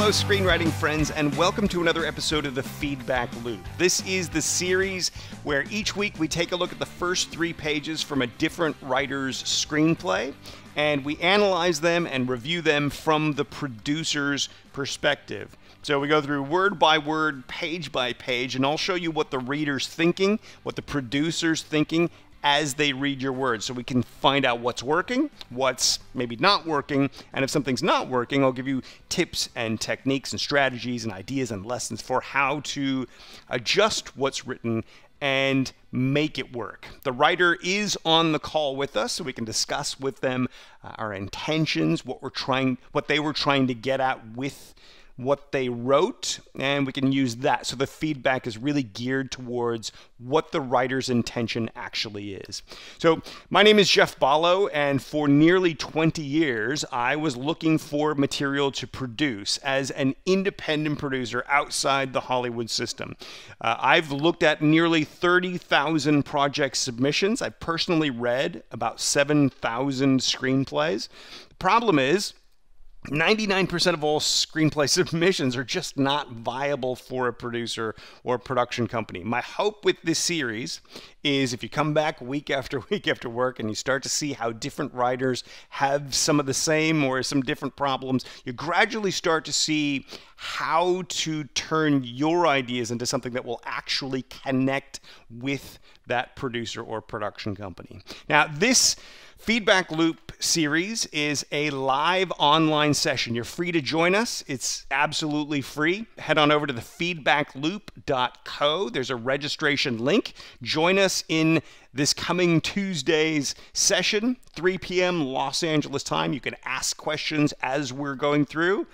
Hello, screenwriting friends, and welcome to another episode of the Feedback Loop. This is the series where each week we take a look at the first 3 pages from a different writer's screenplay, and we analyze them and review them from the producer's perspective. So we go through word by word, page by page, and I'll show you what the reader's thinking, what the producer's thinking, as they read your words, so we can find out what's working, what's maybe not working, and if something's not working, I'll give you tips and techniques and strategies and ideas and lessons for how to adjust what's written and make it work. The writer is on the call with us, so we can discuss with them our intentions, what they were trying to get at with what they wrote, and we can use that. So the feedback is really geared towards what the writer's intention actually is. So my name is Jeff Ballo, and for nearly 20 years, I was looking for material to produce as an independent producer outside the Hollywood system. I've looked at nearly 30,000 project submissions. I've personally read about 7,000 screenplays. The problem is, 99% of all screenplay submissions are just not viable for a producer or a production company. My hope with this series is if you come back week after week after work and you start to see how different writers have some of the same or some different problems, you gradually start to see how to turn your ideas into something that will actually connect with that producer or production company. Now, this Feedback Loop series is a live online session. You're free to join us. It's absolutely free. Head on over to the feedbackloop.co. There's a registration link. Join us in this coming Tuesday's session, 3 p.m. Los Angeles time. You can ask questions as we're going through.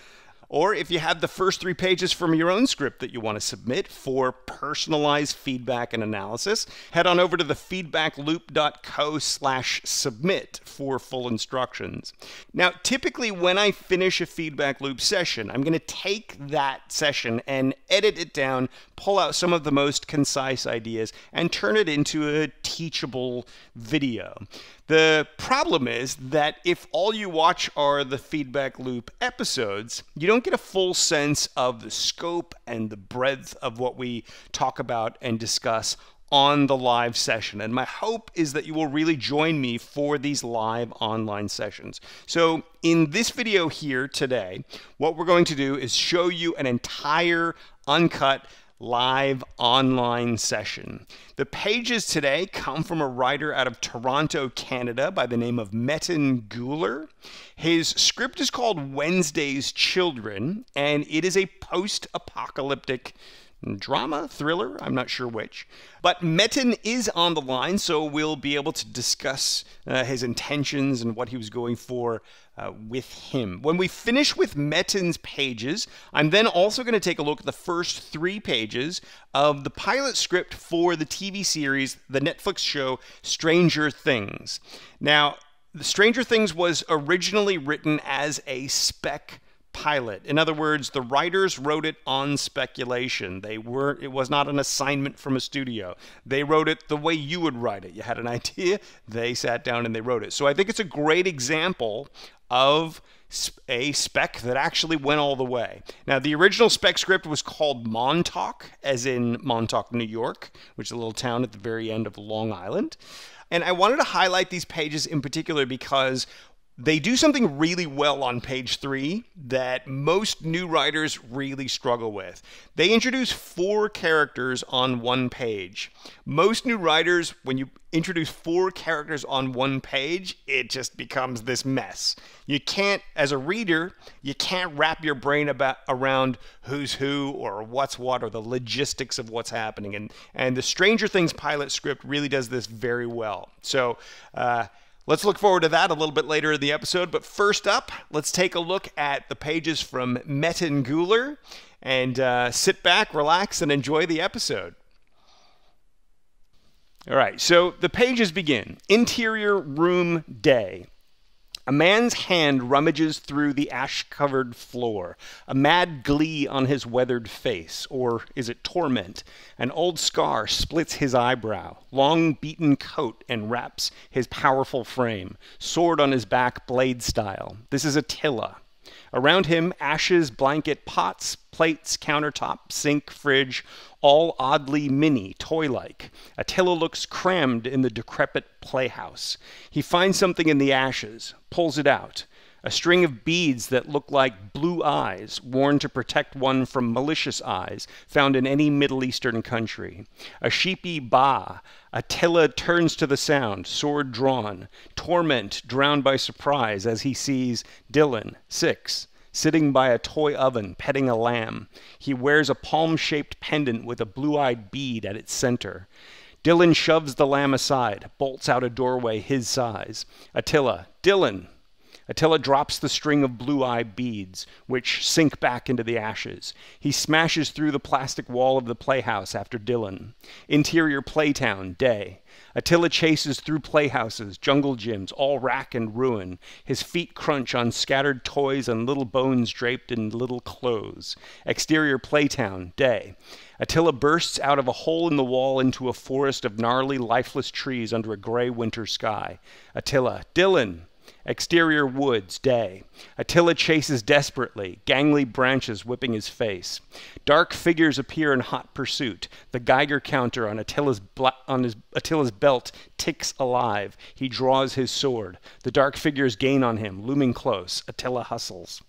Or if you have the first 3 pages from your own script that you want to submit for personalized feedback and analysis, head on over to the feedbackloop.co/submit for full instructions. Now, typically when I finish a feedback loop session, I'm going to take that session and edit it down, pull out some of the most concise ideas, and turn it into a teachable video. The problem is that if all you watch are the Feedback Loop episodes, you don't get a full sense of the scope and the breadth of what we talk about and discuss on the live session. And my hope is that you will really join me for these live online sessions. So in this video here today, what we're going to do is show you an entire uncut live online session. The pages today come from a writer out of Toronto, Canada by the name of Metin Guler. His script is called Wednesday's Children, and it is a post-apocalyptic drama, thriller, I'm not sure which. But Metin is on the line, so we'll be able to discuss his intentions and what he was going for with him. When we finish with Metin's pages, I'm then also going to take a look at the first 3 pages of the pilot script for the TV series, the Netflix show Stranger Things. Now, the Stranger Things was originally written as a spec pilot. In other words, the writers wrote it on speculation. It was not an assignment from a studio. They wrote it the way you would write it. You had an idea, they sat down and they wrote it. So I think it's a great example of a spec that actually went all the way. Now, the original spec script was called Montauk, as in Montauk, New York, which is a little town at the very end of Long Island. And I wanted to highlight these pages in particular because they do something really well on page 3 that most new writers really struggle with. They introduce 4 characters on one page. Most new writers, when you introduce 4 characters on one page, it just becomes this mess. You can't, as a reader, you can't wrap your brain around who's who or what's what or the logistics of what's happening. And the Stranger Things pilot script really does this very well. So, let's look forward to that a little bit later in the episode. But first up, let's take a look at the pages from Metin Guler and sit back, relax, and enjoy the episode. All right, so the pages begin. Interior room day. A man's hand rummages through the ash-covered floor, a mad glee on his weathered face, or is it torment? An old scar splits his eyebrow, long beaten coat enwraps his powerful frame, sword on his back blade style. This is Attila. Around him, ashes blanket pots, plates, countertop, sink, fridge, all oddly mini, toy-like. Attila looks crammed in the decrepit playhouse. He finds something in the ashes, pulls it out. A string of beads that look like blue eyes, worn to protect one from malicious eyes, found in any Middle Eastern country. A sheepy ba. Attila turns to the sound, sword drawn, torment drowned by surprise as he sees Dylan, 6, sitting by a toy oven, petting a lamb. He wears a palm-shaped pendant with a blue-eyed bead at its center. Dylan shoves the lamb aside, bolts out a doorway his size. Attila, Dylan. Attila drops the string of blue-eye beads, which sink back into the ashes. He smashes through the plastic wall of the playhouse after Dylan. Interior Playtown, day. Attila chases through playhouses, jungle gyms, all rack and ruin. His feet crunch on scattered toys and little bones draped in little clothes. Exterior Playtown, day. Attila bursts out of a hole in the wall into a forest of gnarly, lifeless trees under a gray winter sky. Attila, Dylan. Exterior woods, day. Attila chases desperately, gangly branches whipping his face. Dark figures appear in hot pursuit. The Geiger counter on Attila's belt ticks alive. He draws his sword. The dark figures gain on him, looming close. Attila hustles.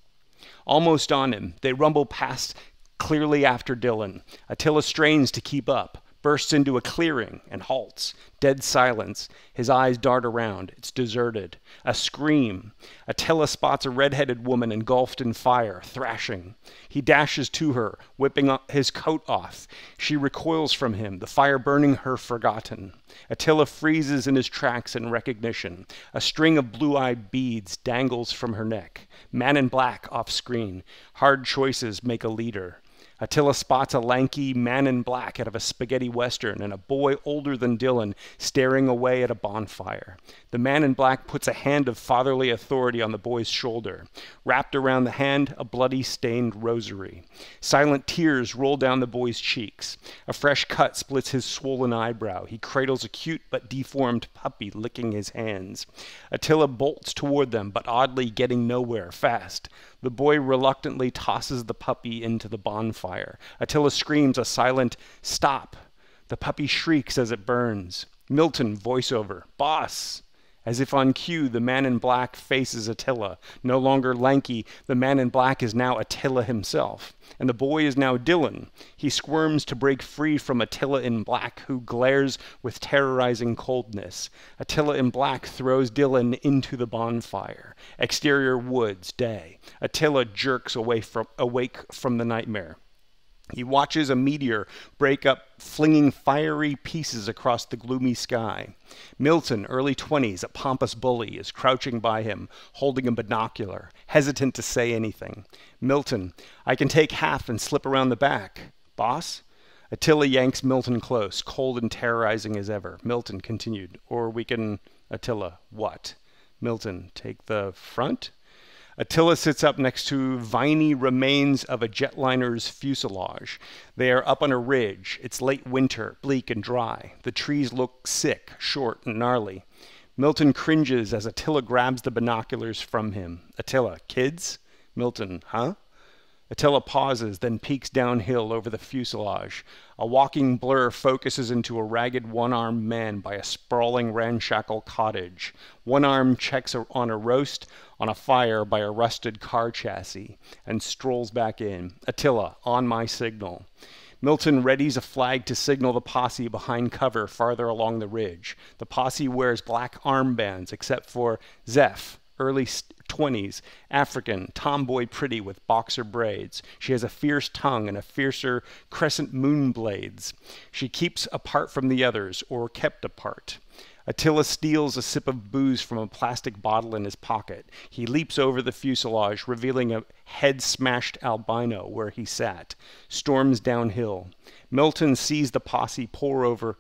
Almost on him, they rumble past clearly after Dylan. Attila strains to keep up. Bursts into a clearing and halts. Dead silence. His eyes dart around. It's deserted. A scream. Attila spots a red-headed woman engulfed in fire, thrashing. He dashes to her, whipping his coat off. She recoils from him, the fire burning her forgotten. Attila freezes in his tracks in recognition. A string of blue-eyed beads dangles from her neck. Man in black off-screen. Hard choices make a leader. Attila spots a lanky man in black out of a spaghetti western and a boy older than Dylan staring away at a bonfire. The man in black puts a hand of fatherly authority on the boy's shoulder. Wrapped around the hand, a bloody stained rosary. Silent tears roll down the boy's cheeks. A fresh cut splits his swollen eyebrow. He cradles a cute but deformed puppy licking his hands. Attila bolts toward them, but oddly getting nowhere fast. The boy reluctantly tosses the puppy into the bonfire. Attila screams a silent stop. The puppy shrieks as it burns. Milton, voiceover, boss. As if on cue, the man in black faces Attila. No longer lanky, the man in black is now Attila himself. And the boy is now Dylan. He squirms to break free from Attila in black, who glares with terrorizing coldness. Attila in black throws Dylan into the bonfire. Exterior woods, day. Attila jerks awake from the nightmare. He watches a meteor break up, flinging fiery pieces across the gloomy sky. Milton, early 20s, a pompous bully, is crouching by him, holding a binocular, hesitant to say anything. Milton, I can take half and slip around the back. Boss? Attila yanks Milton close, cold and terrorizing as ever. Milton continued, or we can... Attila, what? Milton, take the front? Attila sits up next to viney remains of a jetliner's fuselage. They are up on a ridge. It's late winter, bleak and dry. The trees look sick, short, and gnarly. Milton cringes as Attila grabs the binoculars from him. Attila, kids? Milton, huh? Attila pauses, then peeks downhill over the fuselage. A walking blur focuses into a ragged one-armed man by a sprawling ramshackle cottage. One arm checks on a roast on a fire by a rusted car chassis, and strolls back in. Attila, on my signal. Milton readies a flag to signal the posse behind cover farther along the ridge. The posse wears black armbands, except for Zeph, early 20s, African, tomboy pretty with boxer braids. She has a fierce tongue and a fiercer crescent moon blades. She keeps apart from the others, or kept apart. Attila steals a sip of booze from a plastic bottle in his pocket. He leaps over the fuselage, revealing a head-smashed albino where he sat. Storms downhill. Milton sees the posse pour over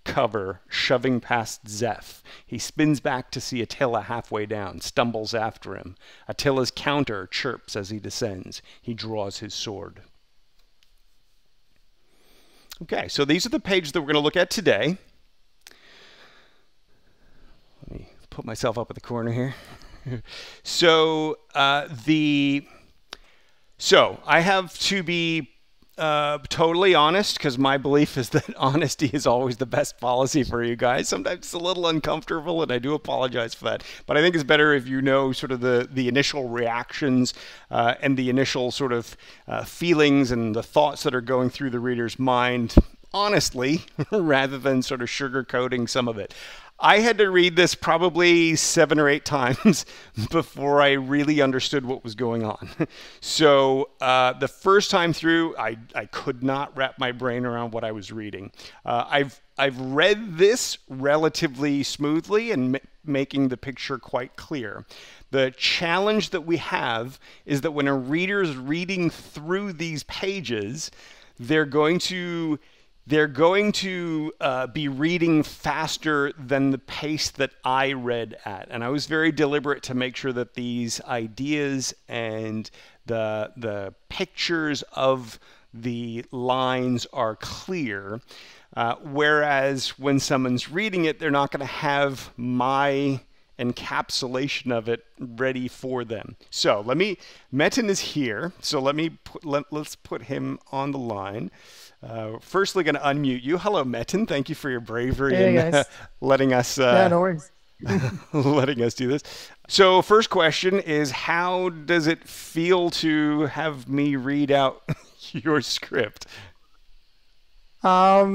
cover, shoving past Zeph. He spins back to see Attila halfway down, stumbles after him. Attila's counter chirps as he descends. He draws his sword. Okay, so these are the pages that we're going to look at today. Let me put myself up at the corner here. So the So I have to be totally honest, because my belief is that honesty is always the best policy for you guys. Sometimes it's a little uncomfortable, and I do apologize for that. But I think it's better if you know sort of the initial reactions and the initial sort of feelings and the thoughts that are going through the reader's mind honestly, rather than sort of sugarcoating some of it. I had to read this probably 7 or 8 times before I really understood what was going on. So the first time through, I could not wrap my brain around what I was reading. I've read this relatively smoothly and making the picture quite clear. The challenge that we have is that when a reader is reading through these pages, they're going to be reading faster than the pace that I read at. And I was very deliberate to make sure that these ideas and the pictures of the lines are clear. Whereas when someone's reading it, they're not going to have my encapsulation of it ready for them. So Metin is here. So let's put him on the line. Firstly, going to unmute you. Hello, Metin. Thank you for your bravery and letting us. Yeah, no worries. letting us do this. So, first question is, how does it feel to have me read out your script? I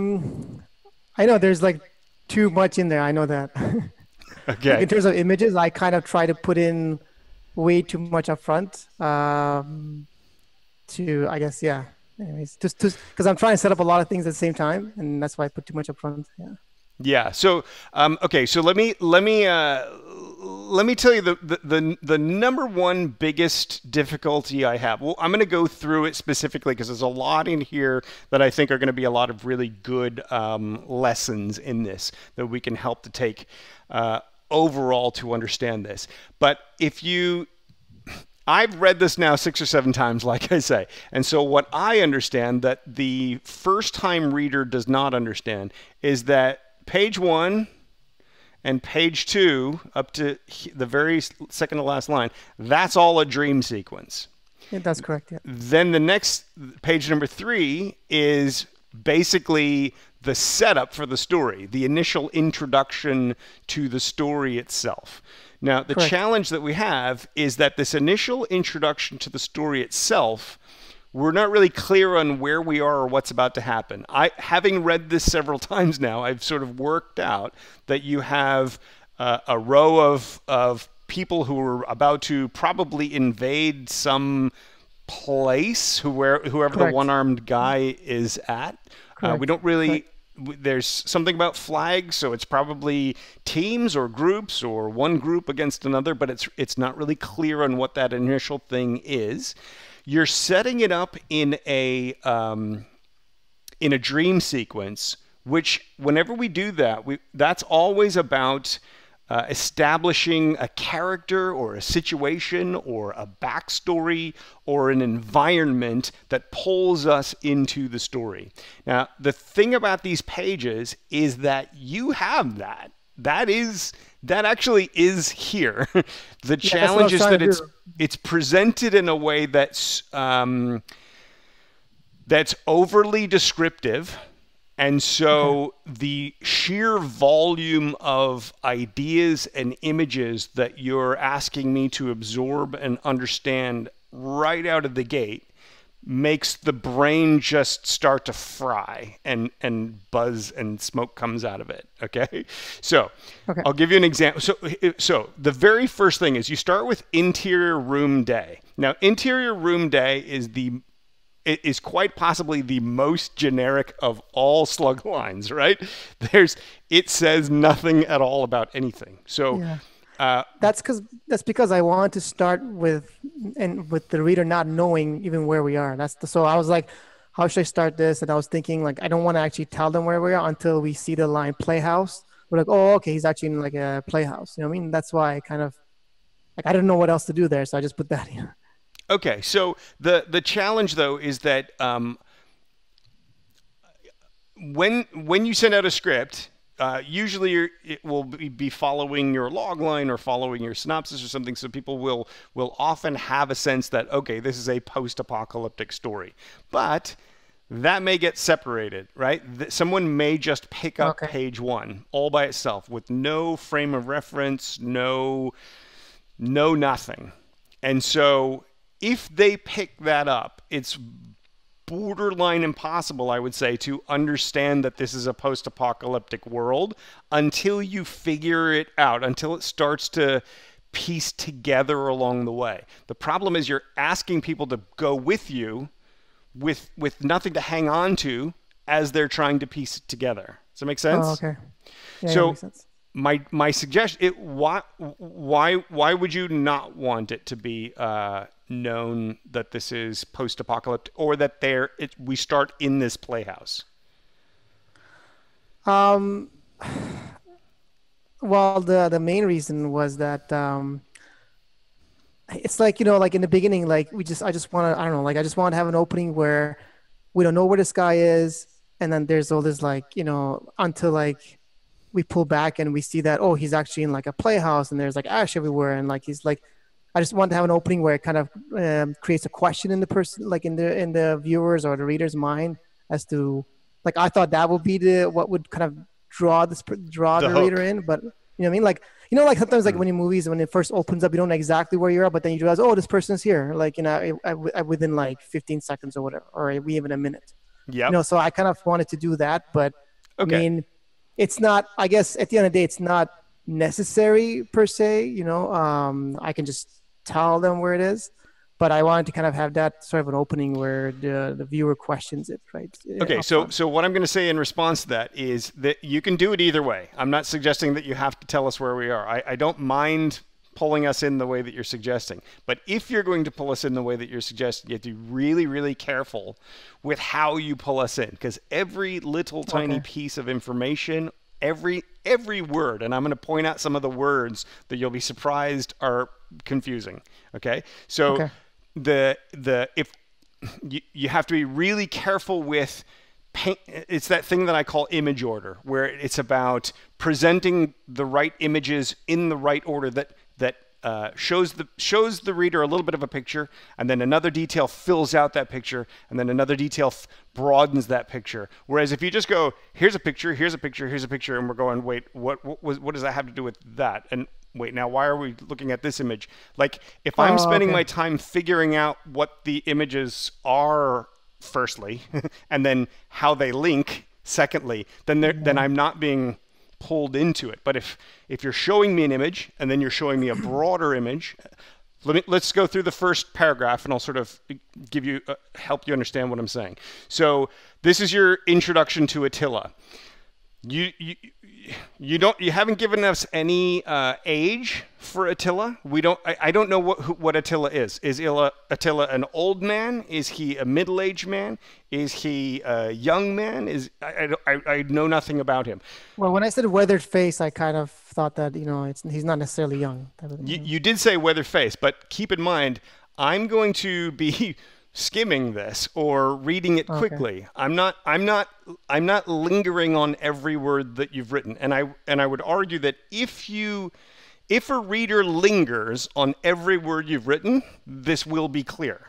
know there's like too much in there. I know that. Okay. Like in terms of images, I kind of try to put in way too much up front. To I guess, yeah. Anyways, just because I'm trying to set up a lot of things at the same time, and that's why I put too much up front. Yeah. Yeah. So, okay. So let me tell you the number one biggest difficulty I have. Well, I'm going to go through it specifically because there's a lot in here that I think are going to be a lot of really good lessons in this that we can help to take overall to understand this. But I've read this now 6 or 7 times, like I say. And so what I understand that the first-time reader does not understand is that page 1 and page 2, up to the very second to last line, that's all a dream sequence. Yeah, that's correct, yeah. Then the next, page number 3, is basically the setup for the story, the initial introduction to the story itself. Now, the challenge that we have is that this initial introduction to the story itself, we're not really clear on where we are or what's about to happen. Having read this several times now, I've sort of worked out that you have a row of people who are about to probably invade some place, whoever the one-armed guy is at. We don't really... There's something about flags, so it's probably teams or groups or one group against another, but it's not really clear on what that initial thing is. You're setting it up in a dream sequence, which whenever we do that, that's always about establishing a character or a situation or a backstory or an environment that pulls us into the story. Now, the thing about these pages is that you have that. That actually is here. The challenge is that it's presented in a way that's overly descriptive. And so the sheer volume of ideas and images that you're asking me to absorb and understand right out of the gate makes the brain just start to fry and buzz and smoke comes out of it. Okay. So I'll give you an example. So the very first thing is you start with interior room day. Now, interior room day is quite possibly the most generic of all slug lines, right? It says nothing at all about anything. So that's because I want to start with the reader not knowing even where we are. So I was like, how should I start this? And I was thinking like, I don't want to actually tell them where we are until we see the line playhouse. We're like, oh, okay, he's actually in like a playhouse. You know what I mean? That's why I kind of like, I didn't know what else to do there. So I just put that in. Okay, so the challenge though is that when you send out a script, Usually it will be following your log line or following your synopsis or something, so people will often have a sense that, okay, this is a post-apocalyptic story. But that may get separated, right? Someone may just pick up page 1 all by itself with no frame of reference, no nothing. And so if they pick that up, it's borderline impossible, I would say, to understand that this is a post-apocalyptic world until you figure it out, until it starts to piece together along the way. The problem is you're asking people to go with you with nothing to hang on to as they're trying to piece it together. Does that make sense? Oh, okay. Yeah, so that makes sense. my suggestion, why would you not want it to be known that this is post-apocalyptic, or that we start in this playhouse? Well, the main reason was that it's like, like in the beginning, like I just want to, I don't know, like I just want to have an opening where we don't know where this guy is, and then there's all this, like, until like we pull back and we see that, oh, he's actually in like a playhouse and there's like ash everywhere, and like he's like, I just want to have an opening where it kind of creates a question in the person, like in the viewers or the reader's mind, as to, like, I thought that would be what would kind of draw the reader in. But you know what I mean? Like, like sometimes, like when in movies, when it first opens up, you don't know exactly where you are, but then you realize, oh, this person's here, like, within like 15 seconds or whatever, or even a minute. Yeah. So I kind of wanted to do that, but okay. I mean, it's not, I guess at the end of the day, it's not necessary per se, I can just tell them where it is, but I wanted to kind of have that sort of an opening where the viewer questions it, right? Okay, so what I'm going to say in response to that is that you can do it either way. I'm not suggesting that you have to tell us where we are. I don't mind pulling us in the way that you're suggesting, but if you're going to pull us in the way that you're suggesting, you have to be really, really careful with how you pull us in, because every little tiny piece of information, every word, and I'm going to point out some of the words that you'll be surprised are confusing. Okay, so if you have to be really careful with it's that thing that I call image order, where it's about presenting the right images in the right order that shows the reader a little bit of a picture, and then another detail fills out that picture, and then another detail broadens that picture. Whereas if you just go, here's a picture, here's a picture, here's a picture, and we're going, wait, what does that have to do with that? And wait, now why are we looking at this image? Like, if I'm spending my time figuring out what the images are, firstly, and then how they link, secondly, then I'm not being pulled into it. But if you're showing me an image and then you're showing me a broader image, let's go through the first paragraph, and I'll sort of give you help you understand what I'm saying. So this is your introduction to Attila. You haven't given us any age for Attila. I don't know what Attila is. Is Attila an old man? Is he a middle-aged man? Is he a young man? I know nothing about him. Well, when I said weathered face, I kind of thought that he's not necessarily young. You did say weathered face, but keep in mind, I'm going to be skimming this or reading it quickly. I'm not lingering on every word that you've written. And I would argue that if a reader lingers on every word you've written, this will be clear.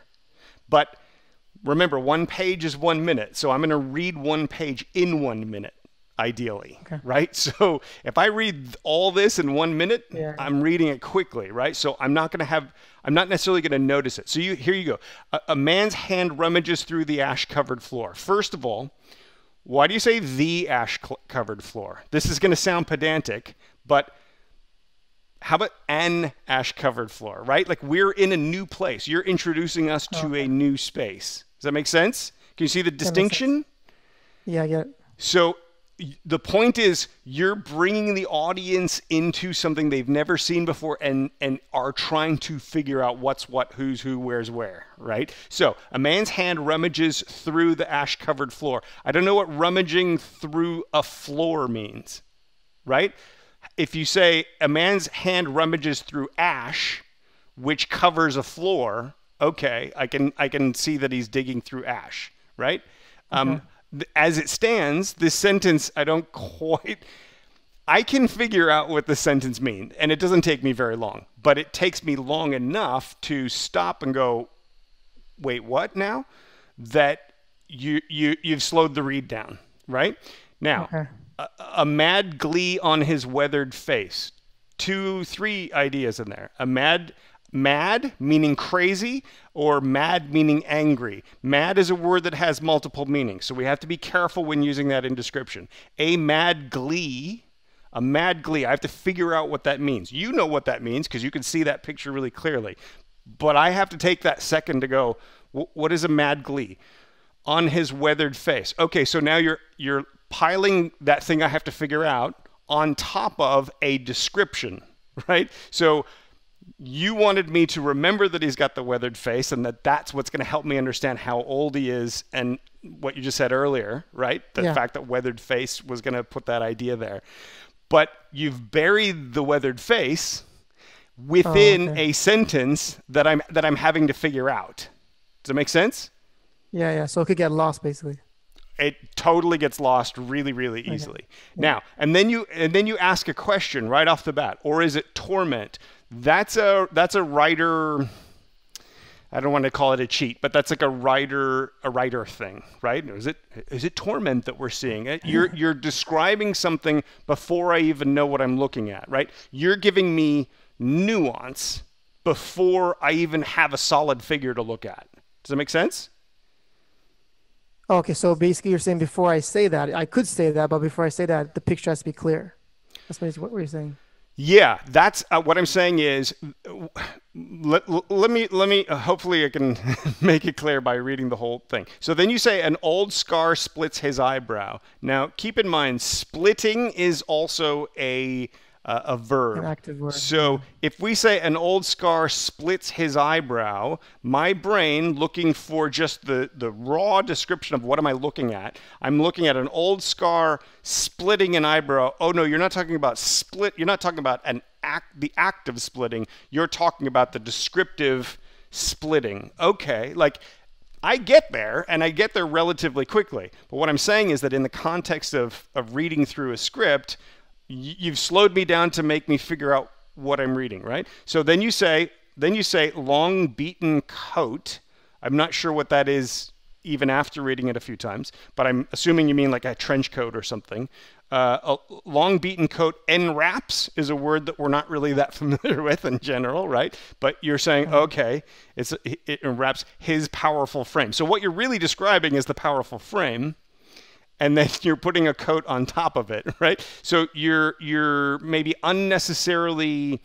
But remember, 1 page is 1 minute, so I'm going to read 1 page in 1 minute, ideally, right? So if I read all this in 1 minute, I'm reading it quickly, right? So I'm not necessarily going to notice it. So here you go. A man's hand rummages through the ash-covered floor. First of all, why do you say the ash-covered floor? This is going to sound pedantic, but how about an ash-covered floor, right? Like, we're in a new place. You're introducing us to a new space. Does that make sense? Can you see the distinction? Yeah, I get it. So the point is, you're bringing the audience into something they've never seen before and are trying to figure out what's what, who's who, where's where, right? So a man's hand rummages through the ash-covered floor. I don't know what rummaging through a floor means, right? If you say a man's hand rummages through ash, which covers a floor, okay, I can see that he's digging through ash, right? As it stands, this sentence, I don't quite I can figure out what the sentence means, and it doesn't take me very long, but it takes me long enough to stop and go, wait, what now? That you've slowed the read down, right? Now, Okay. a mad glee on his weathered face. 2, 3 ideas in there. A mad meaning crazy, or mad meaning angry. Mad is a word that has multiple meanings, so we have to be careful when using that in description. A mad glee. A mad glee. I have to figure out what that means. You know what that means because you can see that picture really clearly. But I have to take that second to go, what is a mad glee? On his weathered face. Okay, so now you're piling that thing I have to figure out on top of a description, right? So you wanted me to remember that he's got the weathered face and that's what's going to help me understand how old he is and what you just said earlier, right? The fact that weathered face was going to put that idea there. But you've buried the weathered face within a sentence that I'm having to figure out. Does that make sense? Yeah, yeah. So it could get lost basically. It totally gets lost really, really easily. Okay. Now, and then you ask a question right off the bat, or is it torment? That's a writer. I don't want to call it a cheat, but that's like a writer thing, right? Is it torment that we're seeing? You're describing something before I even know what I'm looking at, right? You're giving me nuance before I even have a solid figure to look at. Does that make sense? Okay, so basically you're saying before I say that, I could say that, but before I say that, the picture has to be clear. That's basically what you're saying. Yeah, that's what I'm saying is, let me hopefully I can make it clear by reading the whole thing. So then you say an old scar splits his eyebrow. Now, keep in mind, splitting is also a verb. An active word. So if we say an old scar splits his eyebrow, my brain, looking for just the raw description of what am I looking at, I'm looking at an old scar splitting an eyebrow. Oh no, you're not talking about split. You're not talking about the act of splitting. You're talking about the descriptive splitting. Okay, like I get there, and I get there relatively quickly. But what I'm saying is that in the context of reading through a script, you've slowed me down to make me figure out what I'm reading, right? So then you say long beaten coat. I'm not sure what that is even after reading it a few times, but I'm assuming you mean like a trench coat or something. A long beaten coat enwraps is a word that we're not really that familiar with in general, right? But you're saying, okay, it enwraps his powerful frame. So what you're really describing is the powerful frame, and then you're putting a coat on top of it, right? So you're maybe unnecessarily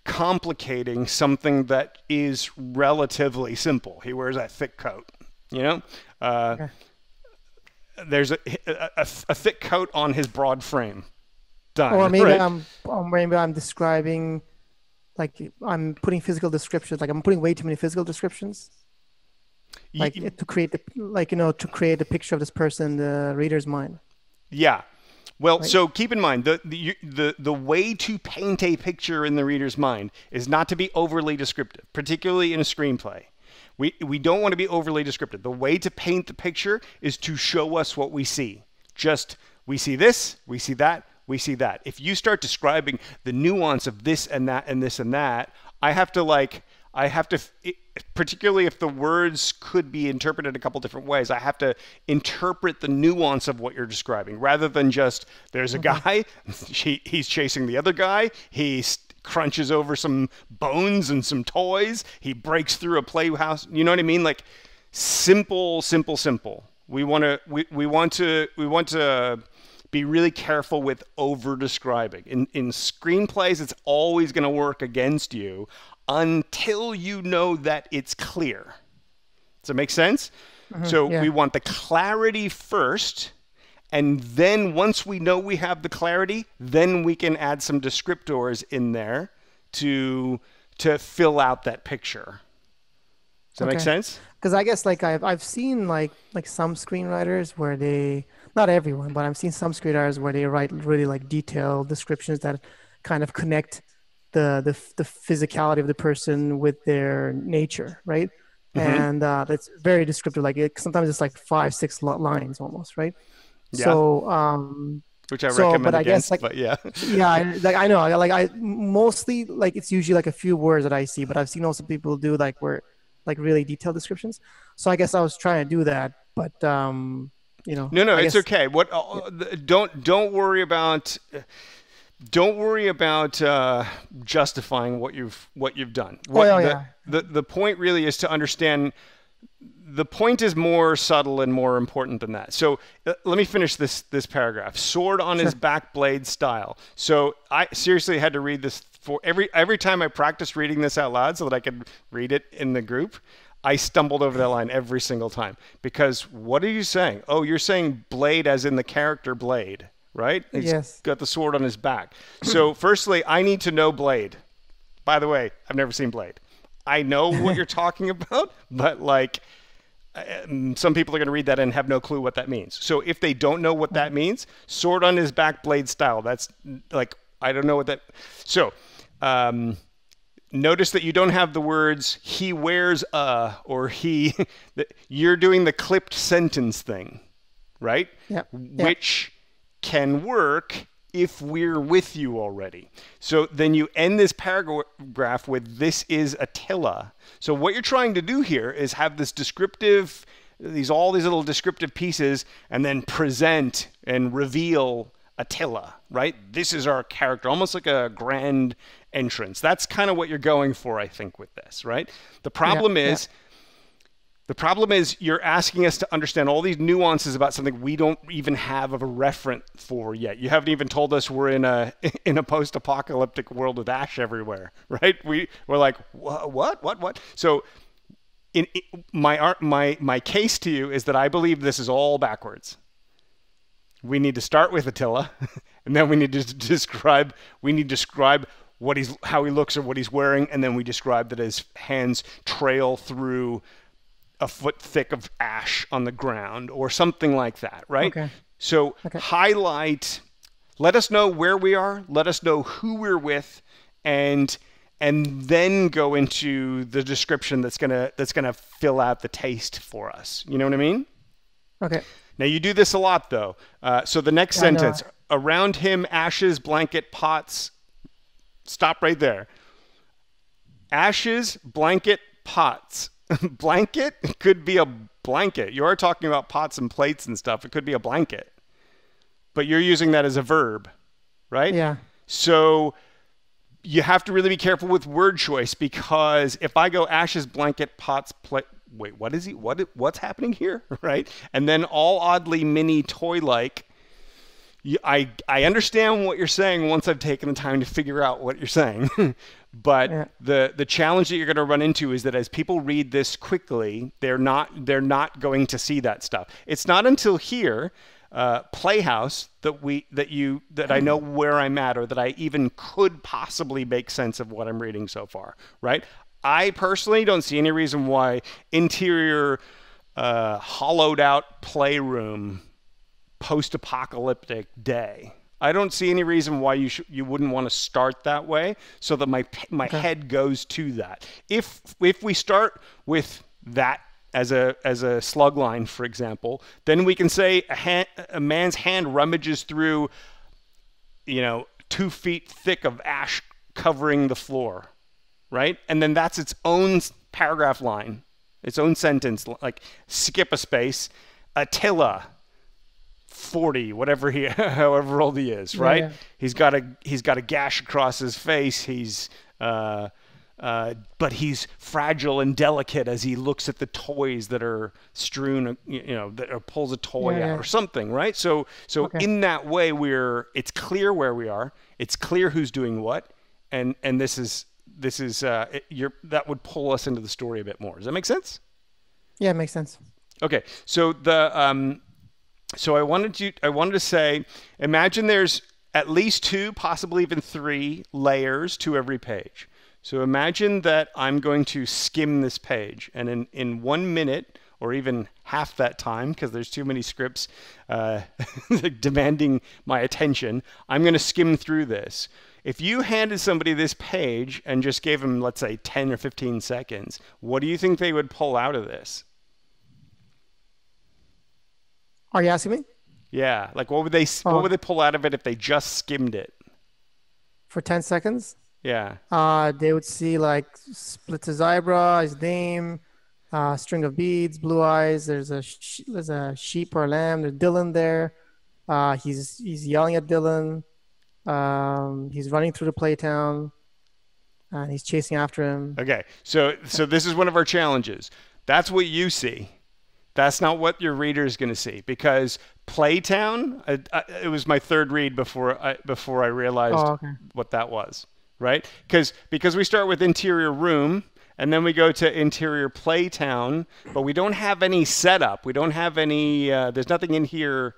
complicating something that is relatively simple. He wears a thick coat, you know? Okay. There's a thick coat on his broad frame. Done. Or maybe right? I'm describing, like I'm putting physical descriptions, like I'm putting way too many physical descriptions. Like to create to create a picture of this person in the reader's mind. Yeah. Well, right? So keep in mind the way to paint a picture in the reader's mind is not to be overly descriptive, particularly in a screenplay. We don't want to be overly descriptive. The way to paint the picture is to show us what we see. Just we see this, we see that, we see that. If you start describing the nuance of this and that and this and that, I have to, particularly if the words could be interpreted a couple different ways, I have to interpret the nuance of what you're describing rather than just there's a guy, he's chasing the other guy, he crunches over some bones and some toys, he breaks through a playhouse. You know what I mean? Like simple, simple, simple. We want to be really careful with over describing. In screenplays, it's always going to work against you until you know that it's clear. Does that make sense? So we want the clarity first, and then once we know we have the clarity, then we can add some descriptors in there to fill out that picture. Does that make sense? Because I guess like I've seen like some screenwriters where they, not everyone, but I've seen some screenwriters where they write really like detailed descriptions that kind of connect the physicality of the person with their nature, right? And that's very descriptive. Like sometimes it's like 5-6 lines almost, right? Yeah. So which I So, recommend but I guess against, like, but yeah. yeah, like I know, like I mostly like it's usually like a few words that I see, but I've seen also people do like where like really detailed descriptions. So I guess I was trying to do that, but No, I it's guess okay. What yeah. don't worry about justifying what you've done. Oh, What yeah, yeah. the point really is to understand. The point is more subtle and more important than that. So let me finish this paragraph. Sword on his Sure. back blade style. So I seriously had to read this for every time I practiced reading this out loud so that I could read it in the group. I stumbled over that line every single time because what are you saying? Oh, you're saying blade as in the character Blade, right? He's Yes. got the sword on his back. So firstly, I need to know Blade. By the way, I've never seen Blade. I know what you're talking about, but like some people are going to read that and have no clue what that means. So if they don't know what that means, sword on his back blade style, that's like, I don't know what that. So notice that you don't have the words he wears a or he, you're doing the clipped sentence thing, right? Yep. Yep. Which can work if we're with you already. So then you end this paragraph with this is Attila. So what you're trying to do here is have this descriptive, all these little descriptive pieces and then present and reveal Attila, right? This is our character, almost like a grand entrance. That's kind of what you're going for, I think, with this, right? The problem is, the problem is you're asking us to understand all these nuances about something we don't even have of a referent for yet. You haven't even told us we're in a post-apocalyptic world with ash everywhere, right? We're like, what? So my case to you is that I believe this is all backwards. We need to start with Attila, and then we need to describe how he looks or what he's wearing, and then we describe that his hands trail through a foot thick of ash on the ground or something like that, right? Okay. So Okay. highlight, let us know where we are, let us know who we're with, and then go into the description that's gonna fill out the taste for us. You know what I mean? Okay. Now you do this a lot though. So the next I know. sentence, around him, ashes, blanket, pots. Stop right there. Ashes, blanket, pots. Blanket could be a blanket. You are talking about pots and plates and stuff. It could be a blanket. But you're using that as a verb, right? Yeah. So you have to really be careful with word choice because if I go ashes, blanket, pots, plate, wait, what's happening here, right? And then all oddly mini toy-like, I understand what you're saying once I've taken the time to figure out what you're saying. But Yeah. the challenge that you're going to run into is that as people read this quickly, they're not going to see that stuff. It's not until here, Playhouse, that I know where I'm at or that I even could possibly make sense of what I'm reading so far, right? I personally don't see any reason why interior hollowed out playroom post-apocalyptic day. I don't see any reason why you wouldn't want to start that way so that my head goes to that. If we start with that as a slug line, for example, then we can say a man's hand rummages through 2 feet thick of ash covering the floor, right? And then that's its own paragraph line, its own sentence, like skip a space, Attila 40, whatever however old he is, right? Yeah. He's got a gash across his face. But he's fragile and delicate as he looks at the toys that are strewn, that pulls a toy out or something, right? So in that way, it's clear where we are. It's clear who's doing what, and that would pull us into the story a bit more. Does that make sense? Yeah, it makes sense. Okay, so So I wanted to say, imagine there's at least 2, possibly even 3 layers to every page. So imagine that I'm going to skim this page, and in 1 minute, or even half that time, because there's too many scripts demanding my attention, I'm going to skim through this. If you handed somebody this page and just gave them, let's say, 10 or 15 seconds, what do you think they would pull out of this? Are you asking me? Yeah, like what would they pull out of it if they just skimmed it? For 10 seconds. Yeah. They would see like splits his eyebrow, his name, string of beads, blue eyes. There's a sheep or a lamb. There's Dylan there. He's yelling at Dylan. He's running through the playtown, and he's chasing after him. Okay. So this is one of our challenges. That's what you see. That's not what your reader is going to see, because Playtown, it was my third read before I realized what that was, right? Because we start with interior room, and then we go to interior Playtown, but we don't have any setup. We don't have any, there's nothing in here.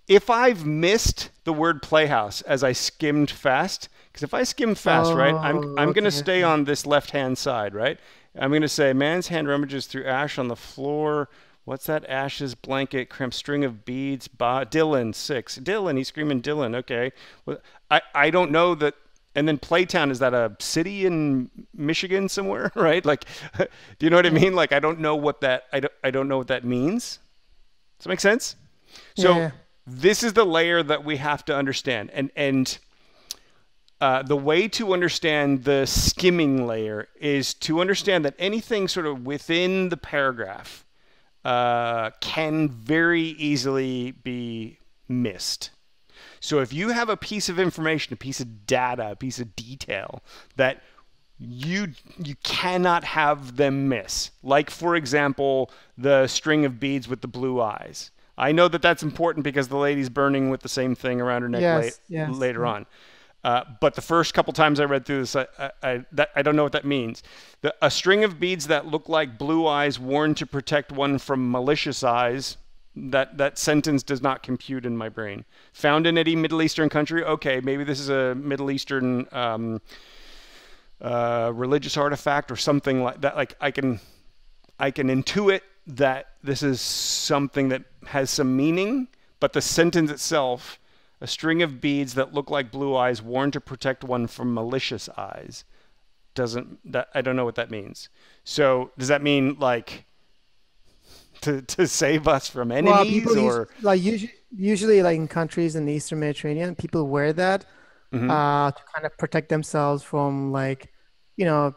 If I've missed the word playhouse as I skimmed fast, because if I skim fast, right, I'm going to stay on this left-hand side, right? I'm going to say, man's hand rummages through ash on the floor. What's that? Ashes, blanket, cramp, string of beads. Dylan, 6. Dylan, he's screaming Dylan. Okay. Well, I don't know that. And then Playtown, is that a city in Michigan somewhere, right? Like, do you know what I mean? Like, I don't know what that, I don't know what that means. Does that make sense? So this is the layer that we have to understand. And the way to understand the skimming layer is to understand that anything sort of within the paragraph can very easily be missed. So if you have a piece of information, a piece of data, a piece of detail that you cannot have them miss, like, for example, the string of beads with the blue eyes. I know that that's important because the lady's burning with the same thing around her neck later on. But the first couple times I read through this, I don't know what that means. A string of beads that look like blue eyes worn to protect one from malicious eyes, that sentence does not compute in my brain. Found in any Middle Eastern country? Okay, maybe this is a Middle Eastern religious artifact or something like that. Like, I can intuit that this is something that has some meaning, but the sentence itself, a string of beads that look like blue eyes worn to protect one from malicious eyes, I don't know what that means. So does that mean like to save us from enemies? Well, or like usually like in countries in the Eastern Mediterranean, people wear that to kind of protect themselves from, like,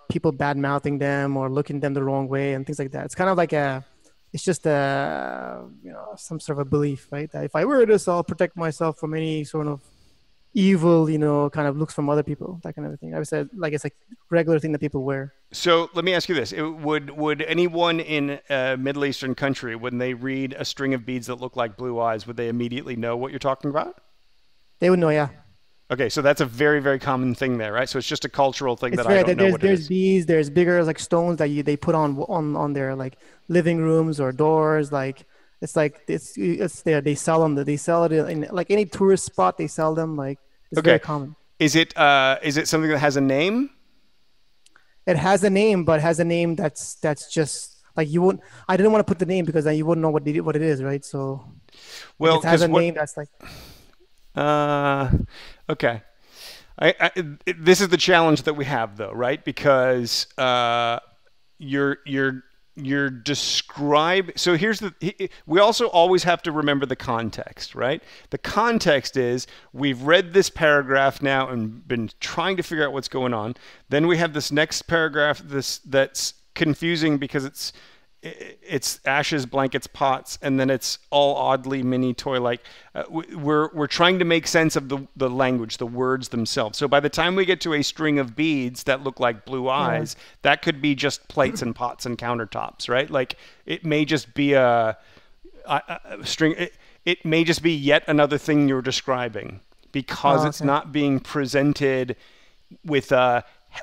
people bad mouthing them or looking them the wrong way and things like that. It's kind of like it's just some sort of a belief, right? That if I wear this, I'll protect myself from any sort of evil, kind of looks from other people, that kind of thing. I would say, like, it's a regular thing that people wear. So let me ask you this: would anyone in a Middle Eastern country, when they read a string of beads that look like blue eyes, would they immediately know what you're talking about? They would know, yeah. Okay, so that's a very, very common thing there, right? So it's just a cultural thing that I don't know what it is. There's beads, there's bigger like stones that they put on their like living rooms or doors. Like it's there. They sell them. They sell it in like any tourist spot. They sell them. Like it's very common. Is it something that has a name? It has a name, but it has a name that's just like you wouldn't. I didn't want to put the name because then you wouldn't know what it is, right? So well, it has a name that's like. Okay. This is the challenge that we have, though, right? Because you're describing. So we also always have to remember the context, right? The context is we've read this paragraph now and been trying to figure out what's going on. Then we have this next paragraph that's confusing because it's ashes, blankets, pots, and then it's all oddly mini toy-like. We're trying to make sense of the language, the words themselves. So by the time we get to a string of beads that look like blue eyes, that could be just plates and pots and countertops, right? Like it may just be a string. It may just be yet another thing you're describing because it's not being presented with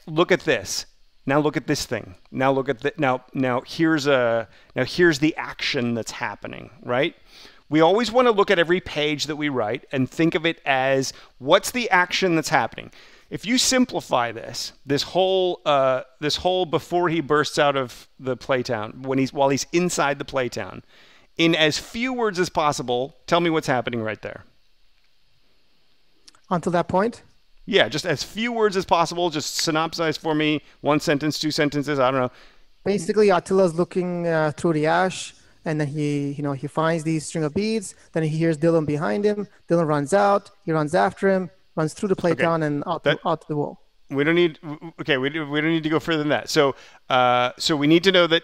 look at this. Now look at this thing. Now look at now here's the action that's happening, right? We always want to look at every page that we write and think of it as what's the action that's happening. If you simplify this whole before he bursts out of the playtown, while he's inside the playtown, in as few words as possible, tell me what's happening right there. Until that point? Yeah, just as few words as possible. Just synopsize for me. 1 sentence, 2 sentences. I don't know. Basically, Attila's looking through the ash, and then he finds these string of beads. Then he hears Dylan behind him. Dylan runs out. He runs after him, runs through the Okay. playground and out to the wall. We don't need. Okay, we don't need to go further than that. So, so we need to know that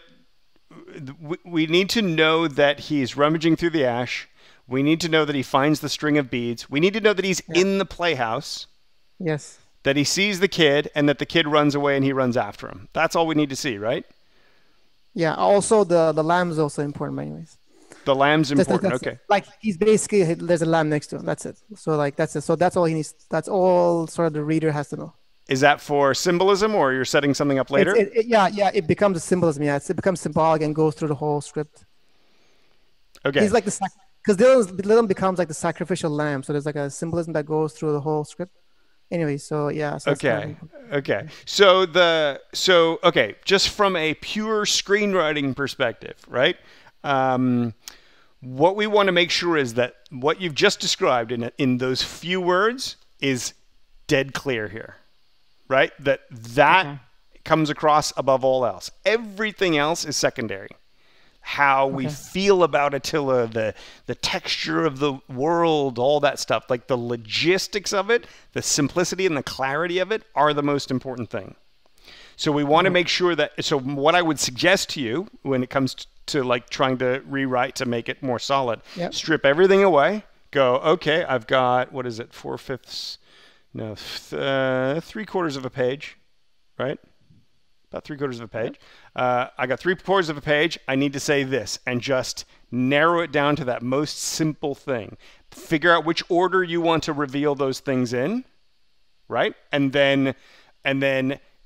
we need to know that he's rummaging through the ash. We need to know that he finds the string of beads. We need to know that he's in the playhouse. Yes. That he sees the kid, and that the kid runs away, and he runs after him. That's all we need to see, right? Yeah. Also, the lamb is also important, anyways. The lamb's important. That's Okay. it. Like he's basically there's a lamb next to him. That's it. So like that's it. So that's all he needs. That's all sort of the reader has to know. Is that for symbolism, or you're setting something up later? Yeah. It becomes a symbolism. Yeah. It becomes symbolic and goes through the whole script. Okay. He's like because Dylan becomes like the sacrificial lamb. So there's like a symbolism that goes through the whole script. Anyway, so yeah. So okay. Okay. So okay, just from a pure screenwriting perspective, right? What we want to make sure is that what you've just described in those few words is dead clear here, right? That comes across above all else. Everything else is secondary. How we feel about Attila, the texture of the world, all that stuff, like the logistics of it, the simplicity and the clarity of it are the most important thing. So we want to make sure that, so what I would suggest to you when it comes to like trying to rewrite to make it more solid, strip everything away, go, okay, I've got, what is it, 4/5, no, 3/4 of a page, right? About 3/4 of a page. I got 3/4 of a page. I need to say this and just narrow it down to that most simple thing. Figure out which order you want to reveal those things in, right? And then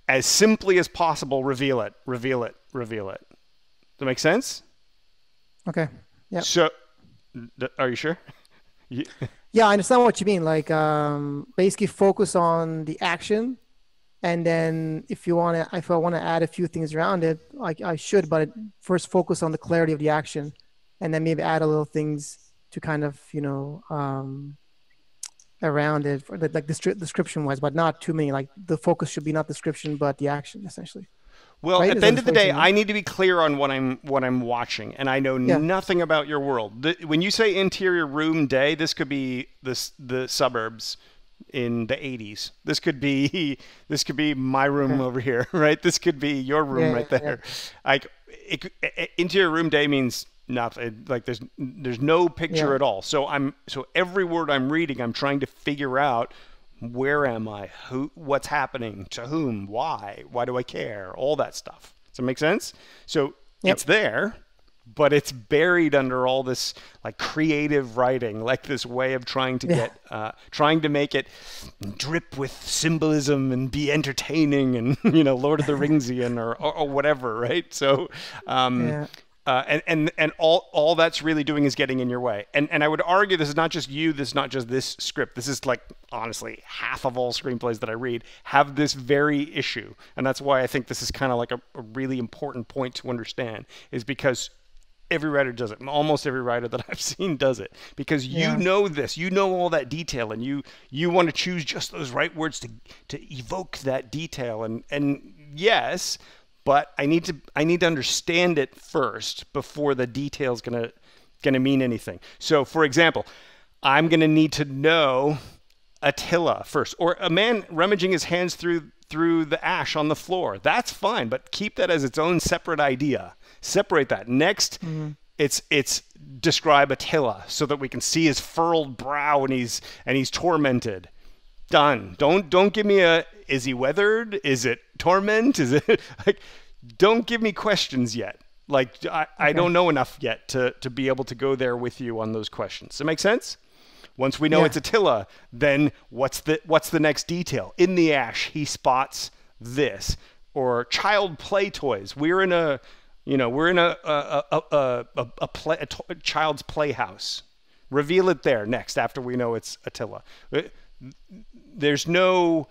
as simply as possible, reveal it. Does that make sense? Okay. Yeah. So, are you sure? Yeah, I understand what you mean. Like, basically focus on the action. And then if I want to add a few things around it, I should, but first focus on the clarity of the action, and then maybe add a little things to kind of, around it, like description wise, but not too many. Like the focus should be not description, but the action essentially. Well, right? at the end of the day, I need to be clear on what I'm watching, and I know nothing about your world. When you say interior room day, this could be the suburbs in the 80s. This could be my room over here, right? This could be your room right there. Like interior room day means nothing. Like there's no picture at all. So every word I'm reading, I'm trying to figure out, where am I? What's happening? To whom? Why? Why do I care? All that stuff. Does that make sense? So it's there, but it's buried under all this like creative writing, like this way of trying to get, trying to make it drip with symbolism and be entertaining and, Lord of the Ringsian or whatever, right? So, and all that's really doing is getting in your way. And I would argue this is not just you, this is not just this script. This is like, honestly, half of all screenplays that I read have this very issue. And that's why I think this is kind of like a really important point to understand, is because every writer does it. Almost every writer that I've seen does it, because you know this, you know all that detail, and you want to choose just those right words to evoke that detail. And yes, but I need to understand it first before the detail's gonna mean anything. So, for example, I'm gonna need to know Attila first, or a man rummaging his hands through the ash on the floor. That's fine, but keep that as its own separate idea. Separate that. Next, it's describe Attila so that we can see his furrowed brow and he's tormented. Done. Don't give me is he weathered? Is it torment? Is it like, don't give me questions yet. Like I don't know enough yet to be able to go there with you on those questions. Does that make sense? Once we know it's Attila, then what's the next detail? In the ash, he spots this. Or child play toys. We're in a child's playhouse. Reveal it there next after we know it's Attila. There's no,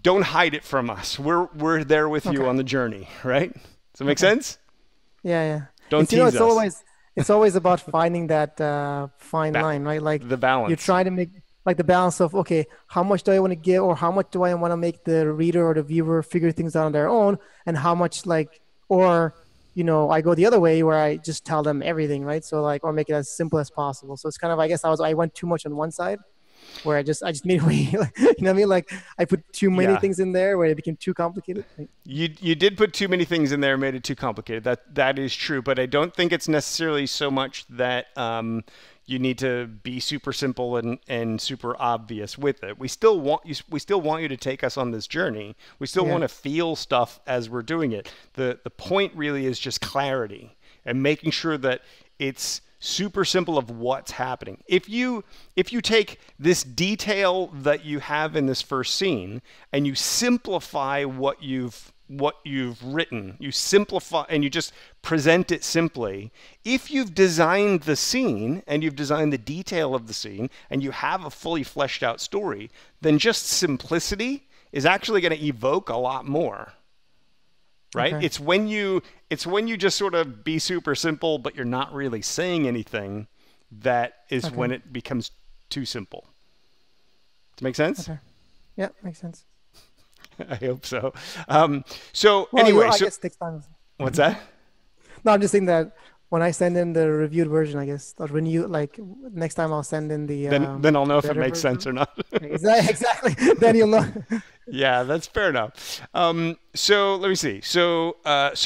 don't hide it from us. We're there with you on the journey, right? Does that make sense? Yeah. Don't tease us. It's always about finding that fine line, right? Like the balance. You try to make like the balance of, okay, how much do I want to give, or how much do I want to make the reader or the viewer figure things out on their own, and how much or I go the other way where I just tell them everything, right? So like, or make it as simple as possible. So it's kind of, I guess I went too much on one side where I just made it way, you know what I mean? Like I put too many Yeah. things in there where it became too complicated. You did put too many things in there and made it too complicated. That is true, but I don't think it's necessarily so much that you need to be super simple and super obvious with it. We still want you to take us on this journey. We still Yeah. want to feel stuff as we're doing it. The point really is just clarity and making sure that it's super simple of what's happening. If you take this detail that you have in this first scene and you simplify what you've written, you simplify and you just present it simply. If you've designed the scene and you've designed the detail of the scene and you have a fully fleshed out story, then just simplicity is actually going to evoke a lot more. Right? Okay. It's when you just sort of be super simple, but you're not really saying anything, that is Okay. when it becomes too simple. Does it make sense? Okay. Yeah, makes sense. I hope so. So Well, anyway, I so guess it takes time. what's that? No, I'm just saying that when I send in the reviewed version, I guess, or when you like next time I'll send in the Then I'll know if it better makes sense or version. not. Exactly. Then you'll know. Yeah, that's fair enough. So let me see. So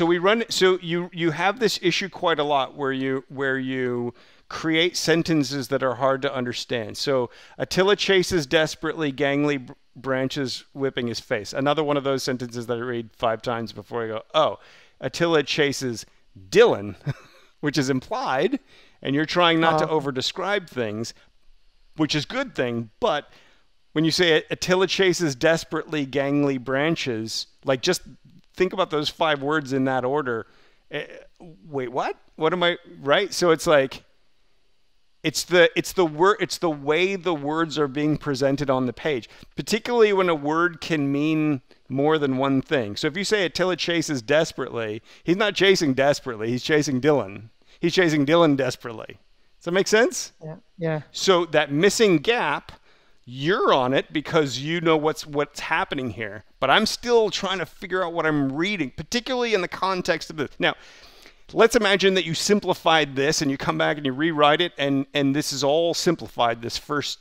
we run. So you have this issue quite a lot where you create sentences that are hard to understand. So Attila chases desperately, gangly branches whipping his face. Another one of those sentences that I read 5 times before I go, oh, Attila chases Dylan, which is implied, and you're trying not to over describe things, which is a good thing, but when you say Attila chases desperately gangly branches, like just think about those 5 words in that order. Wait, what? What am I right? So it's like it's the way the words are being presented on the page, particularly when a word can mean more than one thing. So if you say Attila chases desperately, he's not chasing desperately, he's chasing Dylan. He's chasing Dylan desperately. Does that make sense? Yeah. Yeah. So that missing gap, you're on it because you know what's happening here. But I'm still trying to figure out what I'm reading, particularly in the context of this. Now, let's imagine that you simplified this and you come back and you rewrite it and this is all simplified, this first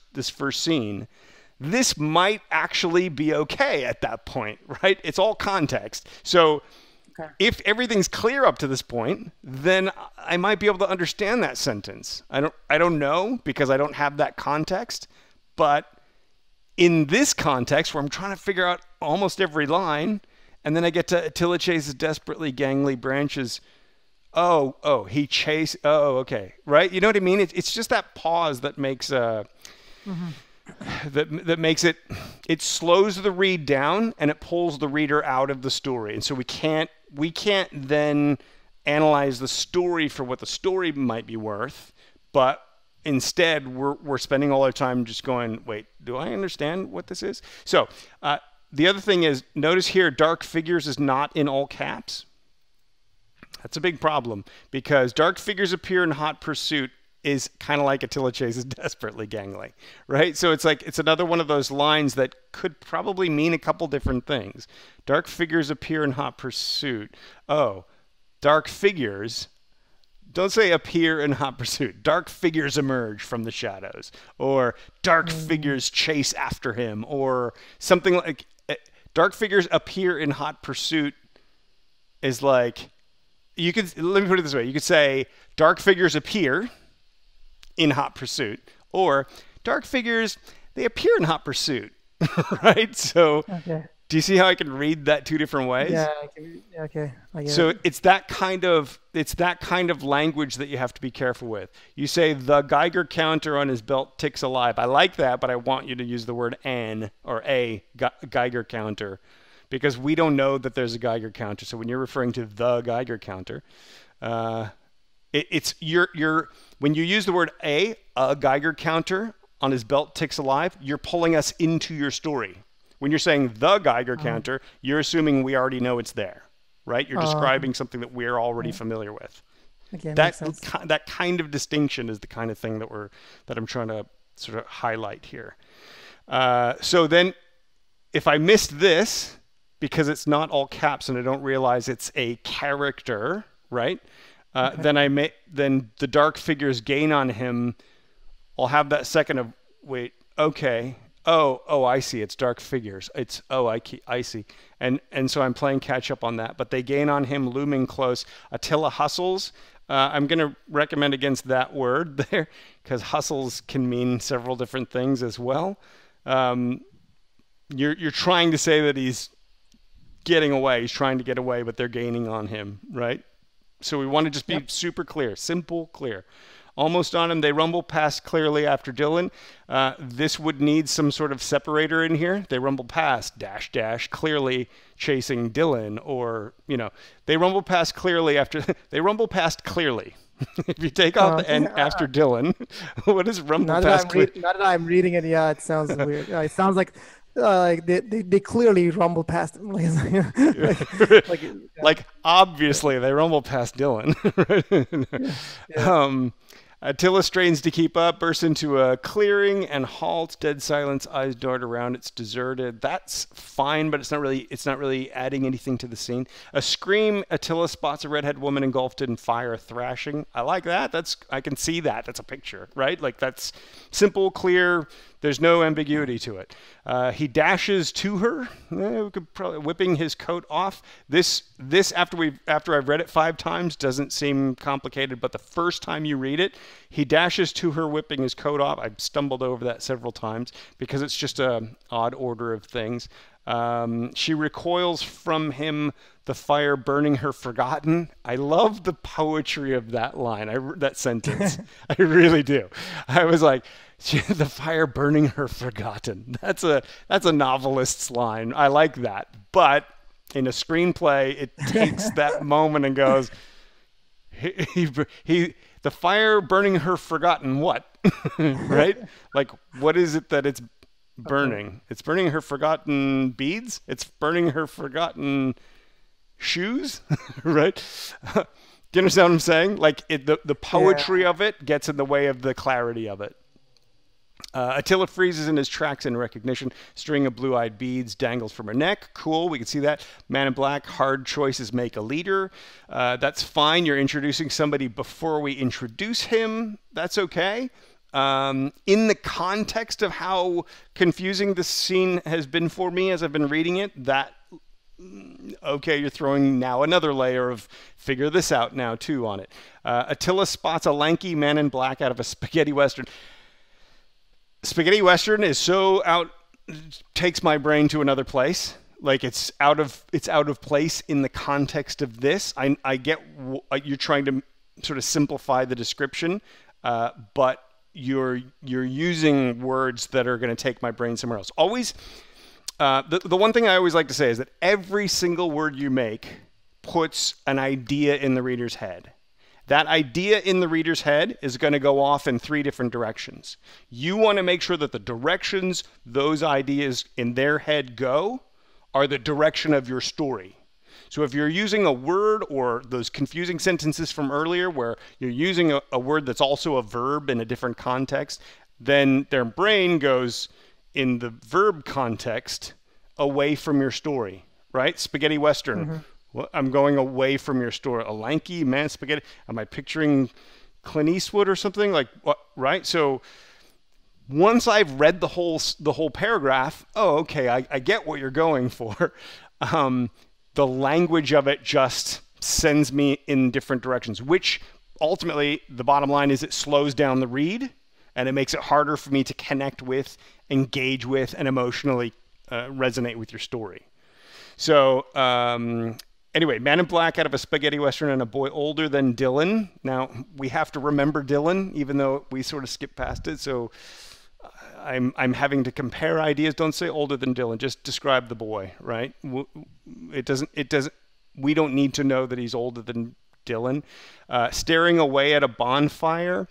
scene. This might actually be okay at that point, right? It's all context. So Okay. if everything's clear up to this point, then I might be able to understand that sentence. I don't know because I don't have that context, but in this context where I'm trying to figure out almost every line, and then I get to Attila chases desperately gangly branches. Oh, okay, right? You know what I mean? It's just that pause that makes that makes it slows the read down and it pulls the reader out of the story, and so we can't then analyze the story for what the story might be worth, but instead we're spending all our time just going, wait, do I understand what this is? So the other thing is, notice here, dark figures is not in all caps. That's a big problem because dark figures appear in hot pursuit is kind of like Attila chases desperately gangly, right? So it's another one of those lines that could probably mean a couple different things. Dark figures appear in hot pursuit. Oh, dark figures, don't say appear in hot pursuit. Dark figures emerge from the shadows, or dark figures chase after him, or something like dark figures appear in hot pursuit is like, let me put it this way. You could say dark figures appear in hot pursuit, or dark figures, they appear in hot pursuit, right? So Okay. do you see how I can read that 2 different ways? Yeah. Okay. I get So it. it's that kind of language that you have to be careful with. You say the Geiger counter on his belt ticks alive. I like that, but I want you to use the word an or a Geiger counter, because we don't know that there's a Geiger counter. So when you're referring to the Geiger counter, when you use the word a Geiger counter on his belt ticks alive, you're pulling us into your story. When you're saying the Geiger counter, you're assuming we already know it's there, right? You're describing something that we're already familiar with. Okay. Makes sense. That kind of distinction is the kind of thing that I'm trying to sort of highlight here. So then, if I missed this because it's not all caps and I don't realize it's a character, right? Then the dark figures gain on him. I'll have that second of, wait, okay. Oh, I see. It's dark figures. I see. And so I'm playing catch up on that. But they gain on him, looming close. Attila hustles. I'm going to recommend against that word there, because hustles can mean several different things as well. You're trying to say that he's getting away. He's trying to get away, but they're gaining on him, right? So we want to just be super clear, simple, clear. Almost on him. They rumble past clearly after Dylan. This would need some sort of separator in here. They rumble past, dash, dash, clearly chasing Dylan. Or, they rumble past clearly after, they rumble past clearly. If you take off the end after Dylan, what is rumble past clearly? Now that I'm reading it, yeah, it sounds weird. It sounds like they clearly rumble past him. Like obviously they rumble past Dylan. Attila strains to keep up, bursts into a clearing and halts. Dead silence, eyes dart around. It's deserted. That's fine, but it's not really adding anything to the scene. A scream. Attila spots a redhead woman engulfed in fire, thrashing. I like that. I can see that. That's a picture, right? Like that's simple, clear. There's no ambiguity to it. He dashes to her. We could probably whipping his coat off. This after I've read it 5 times doesn't seem complicated, but the first time you read it, he dashes to her, whipping his coat off. I've stumbled over that several times because it's just an odd order of things. She recoils from him, the fire burning her forgotten. I love the poetry of that line, that sentence. I really do. I was like, the fire burning her forgotten. That's a novelist's line. I like that. But in a screenplay, it takes that moment and goes, the fire burning her forgotten what? Right? Like, what is it that it's burning? Okay. It's burning her forgotten beads. It's burning her forgotten shoes, right? Do you understand what I'm saying? Like the poetry of it gets in the way of the clarity of it. Attila freezes in his tracks in recognition. String of blue-eyed beads dangles from her neck. Cool, we can see that. Man in Black, hard choices make a leader. That's fine. You're introducing somebody before we introduce him. That's okay. In the context of how confusing this scene has been for me as I've been reading it, okay, you're throwing now another layer of figure this out now too on it. Attila spots a lanky man in black out of a spaghetti western. Spaghetti western is so takes my brain to another place. Like it's out of place in the context of this. I get you're trying to sort of simplify the description, but you're using words that are going to take my brain somewhere else. Always, the one thing I always like to say is that every single word you make puts an idea in the reader's head. That idea in the reader's head is going to go off in 3 different directions. You want to make sure that the directions those ideas in their head go are the direction of your story. So if you're using a word or those confusing sentences from earlier where you're using a word that's also a verb in a different context, then their brain goes in the verb context away from your story, right? Spaghetti western. Mm-hmm. Well, I'm going away from your story. A lanky man spaghetti. Am I picturing Clint Eastwood or something? Like what? Right? So once I've read the whole paragraph, oh, okay, I get what you're going for. The language of it just sends me in different directions, which ultimately the bottom line is it slows down the read and it makes it harder for me to connect with, engage with, and emotionally resonate with your story. So anyway, Man in Black out of a spaghetti western and a boy older than Dylan. Now, we have to remember Dylan, even though we sort of skipped past it. So I'm having to compare ideas. Don't say older than Dylan. Just describe the boy, right? We don't need to know that he's older than Dylan. Staring away at a bonfire.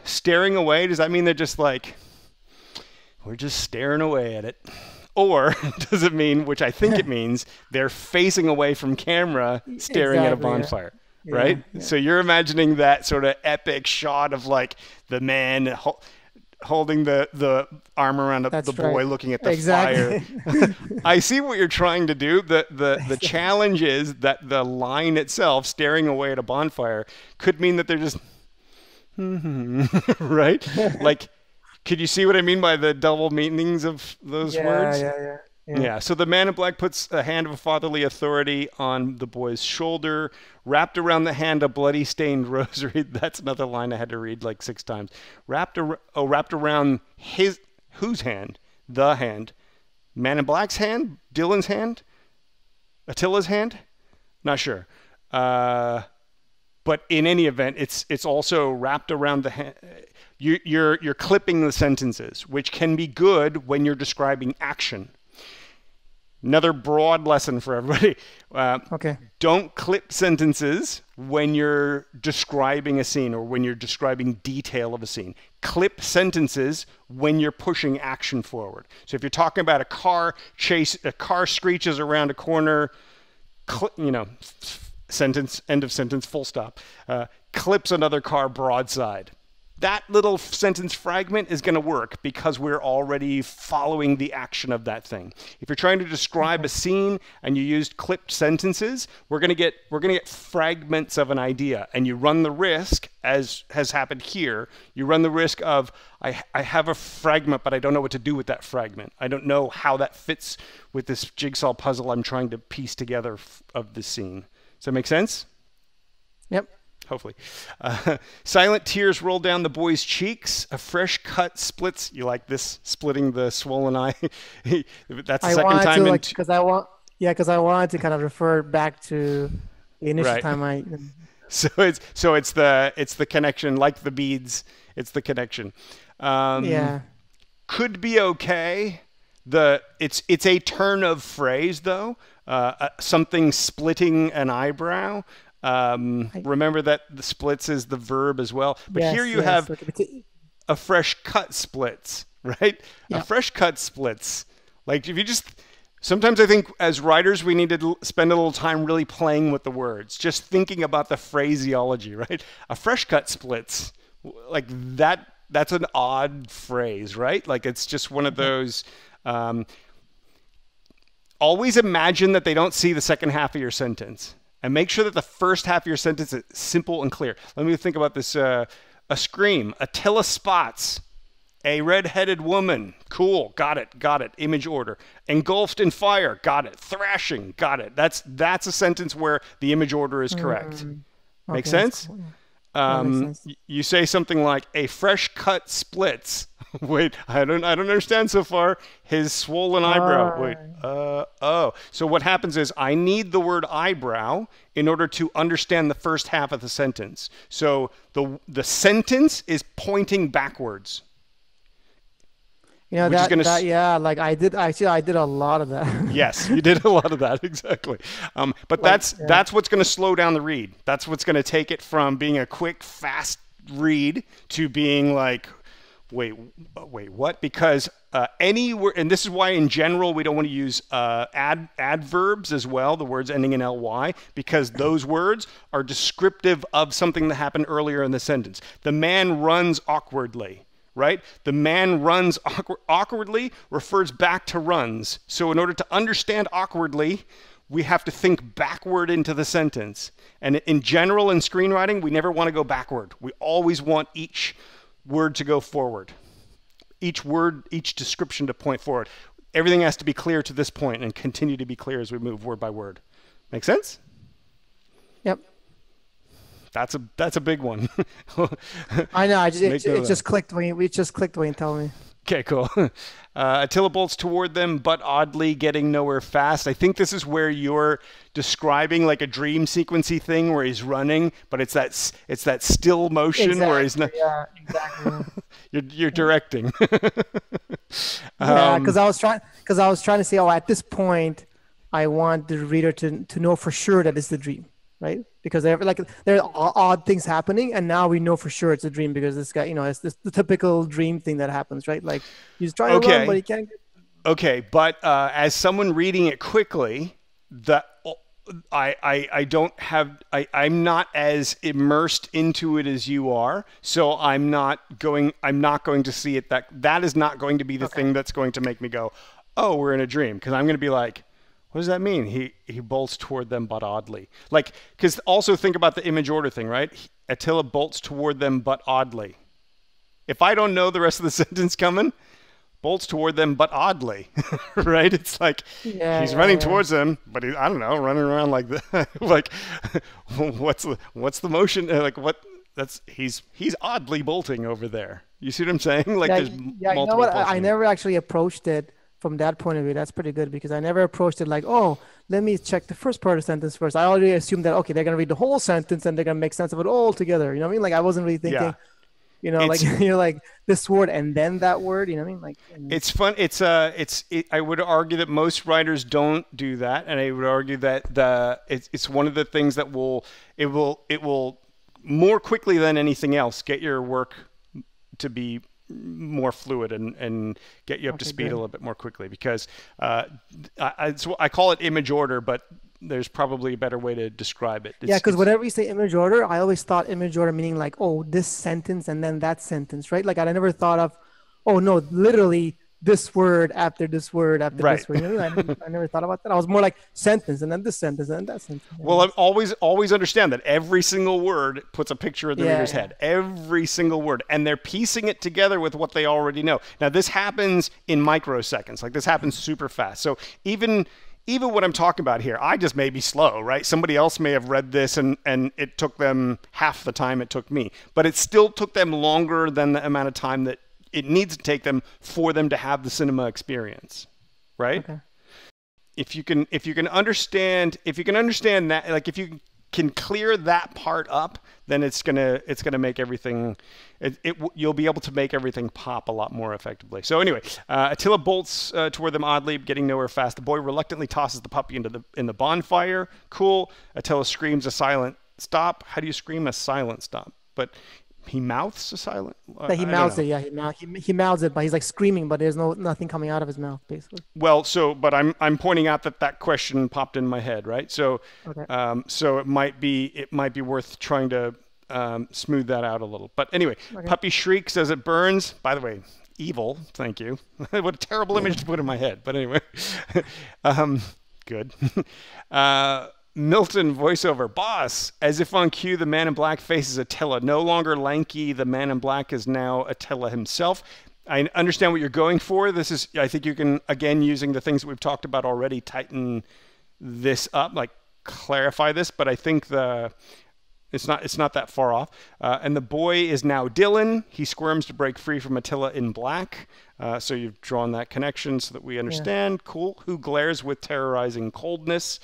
Staring away, does that mean they're just like, we're just staring away at it? Or does it mean, which I think it means, they're facing away from camera, staring at a bonfire, right? Yeah. So you're imagining that sort of epic shot of like the man holding the arm around the boy, right. looking at the Exactly. fire. I see what you're trying to do. The challenge is that the line itself, staring away at a bonfire, could mean that they're just right. Like, could you see what I mean by the double meanings of those words? Yeah. So the man in black puts a hand of fatherly authority on the boy's shoulder, wrapped around the hand a bloody stained rosary. That's another line I had to read like 6 times. Wrapped around whose hand? The hand. Man in black's hand? Dylan's hand? Attila's hand? Not sure. But in any event, it's also wrapped around the hand. You're clipping the sentences, which can be good when you're describing action. Another broad lesson for everybody. Okay. Don't clip sentences when you're describing a scene or when you're describing detail of a scene. Clip sentences when you're pushing action forward. So if you're talking about a car chase, a car screeches around a corner, sentence, end of sentence, full stop, clips another car broadside. That little sentence fragment is going to work because we're already following the action of that thing. If you're trying to describe a scene and you used clipped sentences, we're going to get fragments of an idea, and you run the risk, as has happened here, you run the risk of I have a fragment, but I don't know what to do with that fragment. I don't know how that fits with this jigsaw puzzle I'm trying to piece together of the scene. Does that make sense? Yep. Hopefully. Silent tears roll down the boy's cheeks. A fresh cut splits. You like this, splitting the swollen eye? That's the second time. Because I wanted to kind of refer back to the initial time I. So it's the connection, like the beads. It's the connection. Could be okay. It's a turn of phrase though. Something splitting an eyebrow. Remember that the splits is the verb as well. But here you have a fresh cut splits, right? Yeah. A fresh cut splits. Like if you just, sometimes I think as writers we need to spend a little time really playing with the words, just thinking about the phraseology, right? A fresh cut splits, like that's an odd phrase, right? Like it's just one of those, always imagine that they don't see the second half of your sentence. And make sure that the first half of your sentence is simple and clear. Let me think about this. A scream. Attila spots a red-headed woman. Cool. Got it. Image order. Engulfed in fire. Got it. Thrashing. Got it. That's a sentence where the image order is correct. Make sense? Cool. You say something like a fresh cut splits. Wait, I don't understand so far. His swollen eyebrow. Wait. So what happens is I need the word eyebrow in order to understand the first half of the sentence. So the sentence is pointing backwards. Like I did a lot of that. Yes, you did a lot of that, exactly. But that's what's going to slow down the read. That's what's going to take it from being a quick, fast read to being like, wait, what? Because any word, and this is why in general we don't want to use adverbs as well, the words ending in ly, because those words are descriptive of something that happened earlier in the sentence. The man runs awkwardly. Right? The man runs awkwardly refers back to runs. So in order to understand awkwardly, we have to think backward into the sentence. And in general, in screenwriting, we never want to go backward. We always want each word to go forward. Each word, each description to point forward. Everything has to be clear to this point and continue to be clear as we move word by word. Make sense? Yep. That's a big one. I know. It just clicked when you tell me. Okay, cool. Attila bolts toward them, but oddly getting nowhere fast. I think this is where you're describing like a dream sequency thing where he's running, but it's that still motion where he's not. Yeah, exactly. You're directing. Yeah, because I was trying to say, at this point, I want the reader to know for sure that it's the dream. Right, because there are odd things happening, and now we know for sure it's a dream because this guy, it's the typical dream thing that happens, right? Like he's trying to run, but he can't. Okay, but as someone reading it quickly, I don't have I'm not as immersed into it as you are, so I'm not going to see it. That is not going to be the thing that's going to make me go, oh, we're in a dream, because I'm going to be like, what does that mean? He bolts toward them but oddly. Like, because also think about the image order thing, right? Attila bolts toward them but oddly. If I don't know the rest of the sentence coming, bolts toward them but oddly, right? It's like he's running towards them, but I don't know, running around like that. Like, what's the motion? Like, what? He's oddly bolting over there. You see what I'm saying? Like, there's multiple. You know what? I never actually approached it from that point of view. That's pretty good, because I never approached it like, oh, let me check the first part of the sentence first. I already assumed that, okay, they're gonna read the whole sentence and they're gonna make sense of it all together. You know what I mean? Like, I wasn't really thinking. Yeah. You know, like you're like this word and then that word. You know what I mean? Like, it's fun. I would argue that most writers don't do that, and I would argue that it's one of the things that will more quickly than anything else get your work to be more fluid and get you up to speed a little bit more quickly, because I call it image order, but there's probably a better way to describe it. Because whenever you say image order, I always thought image order meaning like, oh, this sentence and then that sentence, right? Like, I never thought of, oh no, literally this word after this word after this word. You know, I never thought about that. I was more like sentence and then this sentence and then that sentence. Well, I always understand that every single word puts a picture of the reader's head. Every single word. And they're piecing it together with what they already know. Now, this happens in microseconds. Like, this happens super fast. So even what I'm talking about here, I just may be slow, right? Somebody else may have read this and it took them half the time it took me. But it still took them longer than the amount of time that it needs to take them for them to have the cinema experience, right? Okay. If you can understand that, like, if you can clear that part up, then it's gonna make everything. You'll be able to make everything pop a lot more effectively. So anyway, Attila bolts toward them oddly, getting nowhere fast. The boy reluctantly tosses the puppy in the bonfire. Cool. Attila screams a silent stop. How do you scream a silent stop? But he mouths a silent. He mouths it. Yeah, he mouths it, but he's like screaming, but there's nothing coming out of his mouth, basically. Well, but I'm pointing out that question popped in my head, right? So, so it might be worth trying to smooth that out a little. But anyway, puppy shrieks as it burns. By the way, evil. Thank you. What a terrible image to put in my head. But anyway, good. Milton voiceover, boss, as if on cue, the man in black faces Attila. No longer lanky, the man in black is now Attila himself. I understand what you're going for. I think you can, again, using the things that we've talked about already, tighten this up, like clarify this, but I think it's not that far off. And the boy is now Dylan. He squirms to break free from Attila in black. So you've drawn that connection so that we understand. Yeah. Cool. Who glares with terrorizing coldness?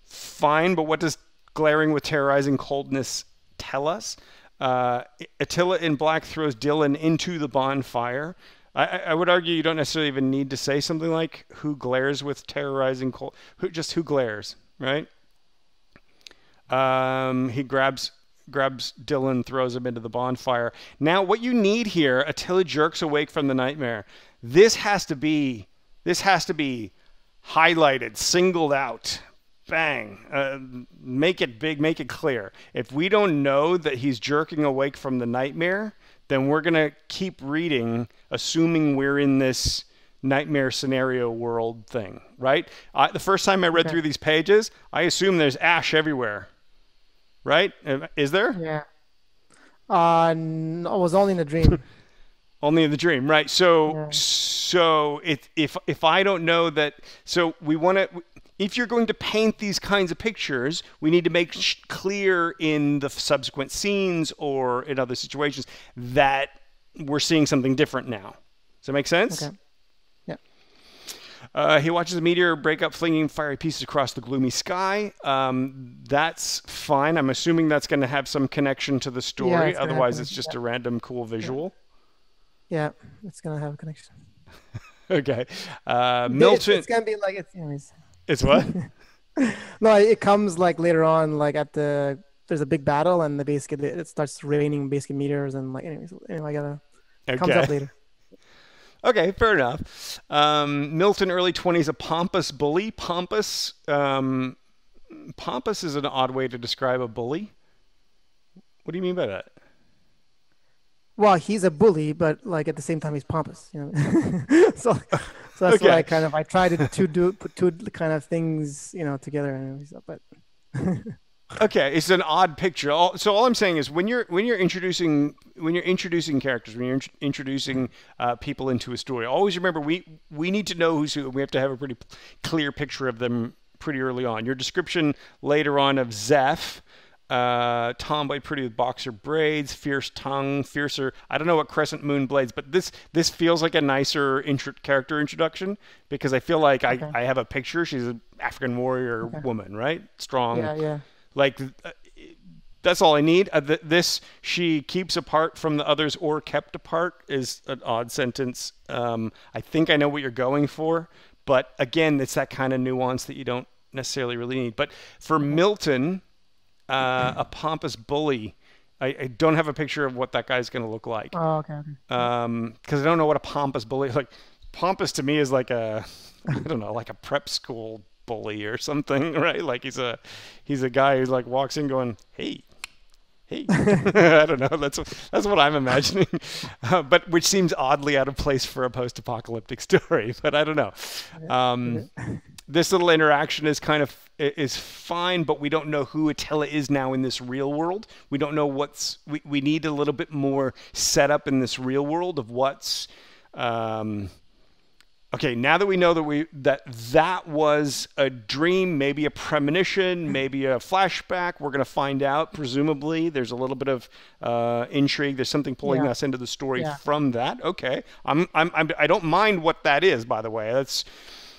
Fine, but what does glaring with terrorizing coldness tell us? Attila in black throws Dylan into the bonfire. I would argue you don't necessarily even need to say something like who glares with terrorizing cold. Who glares, right? He grabs Dylan, throws him into the bonfire. Now, what you need here, Attila jerks awake from the nightmare. This has to be highlighted, singled out. Bang. Make it big, make it clear. If we don't know that he's jerking awake from the nightmare, then we're going to keep reading, assuming we're in this nightmare scenario world thing, right? The first time I read through these pages, I assume there's ash everywhere, right? Is there? Yeah. No, it was only in the dream. Only in the dream, right? So if I don't know that, so we want to. If you're going to paint these kinds of pictures, we need to make clear in the subsequent scenes or in other situations that we're seeing something different now. Does that make sense? Okay. Yeah. He watches a meteor break up, flinging fiery pieces across the gloomy sky. That's fine. I'm assuming that's going to have some connection to the story. Yeah, otherwise, it's just a random cool visual. Yeah, it's going to have a connection. Okay. Milton. It's going to be like it's. Anyways. It's what? No, it comes like later on, like there's a big battle and it starts raining basically meteors and like anyway, I gotta it comes up later. Okay, fair enough. Milton, early 20s, a pompous bully. Pompous Pompous is an odd way to describe a bully. What do you mean by that? Well, he's a bully, but like at the same time, he's pompous. You know, so that's Okay. why I try to put two kind of things, you know, together. And stuff, but Okay, it's an odd picture. So all I'm saying is when you're introducing characters, when you're introducing people into a story, always remember we need to know who's who. We have to have a pretty clear picture of them pretty early on. Your description later on of Zeph, tomboy, pretty with boxer braids, fierce tongue, fiercer. I don't know what crescent moon blades, but this feels like a nicer character introduction because I feel like I have a picture. She's an African warrior woman, right? Strong. yeah. Like, that's all I need. This, she keeps apart from the others or kept apart, is an odd sentence. I think I know what you're going for. But again, it's that kind of nuance that you don't necessarily really need. But for Milton, a pompous bully, I don't have a picture of what that guy's going to look like. Oh, okay. Because I don't know what a pompous bully is. Like, pompous to me is like I don't know, like a prep school bully or something, right? Like he's a guy who like walks in going, hey. I don't know. That's what I'm imagining, but which seems oddly out of place for a post-apocalyptic story. But I don't know. This little interaction is fine, but we don't know who Attila is now in this real world. We don't know we need a little bit more setup in this real world of what's. Okay, now that we know that was a dream, maybe a premonition, maybe a flashback, we're going to find out. Presumably, there's a little bit of intrigue. There's something pulling us into the story from that. Okay, I don't mind what that is. By the way, that's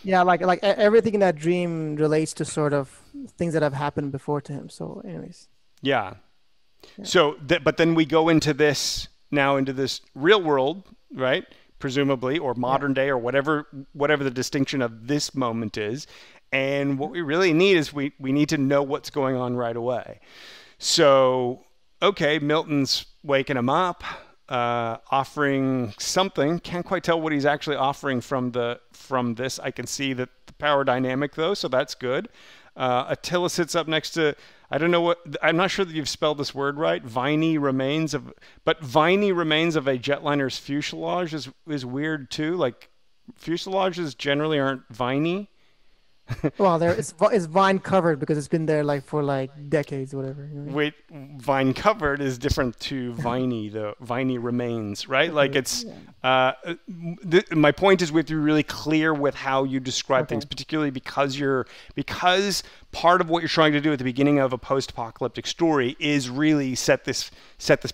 like everything in that dream relates to sort of things that have happened before to him. So, anyways. Yeah. So, but then we go into this real world, right? Presumably, or modern day, or whatever the distinction of this moment is. And what we really need is we need to know what's going on right away. So, okay, Milton's waking him up, offering something. Can't quite tell what he's actually offering from this. I can see the power dynamic though, so that's good. Attila sits up next to, I don't know what, I'm not sure that you've spelled this word right. Viney remains of a jetliner's fuselage is weird too. Like fuselages generally aren't viney. Well, it's vine covered because it's been there like for like decades or whatever. You know? Wait, vine covered is different to viney though. Viney remains, right? Like it's my point is we have to be really clear with how you describe things, particularly because part of what you're trying to do at the beginning of a post-apocalyptic story is really set this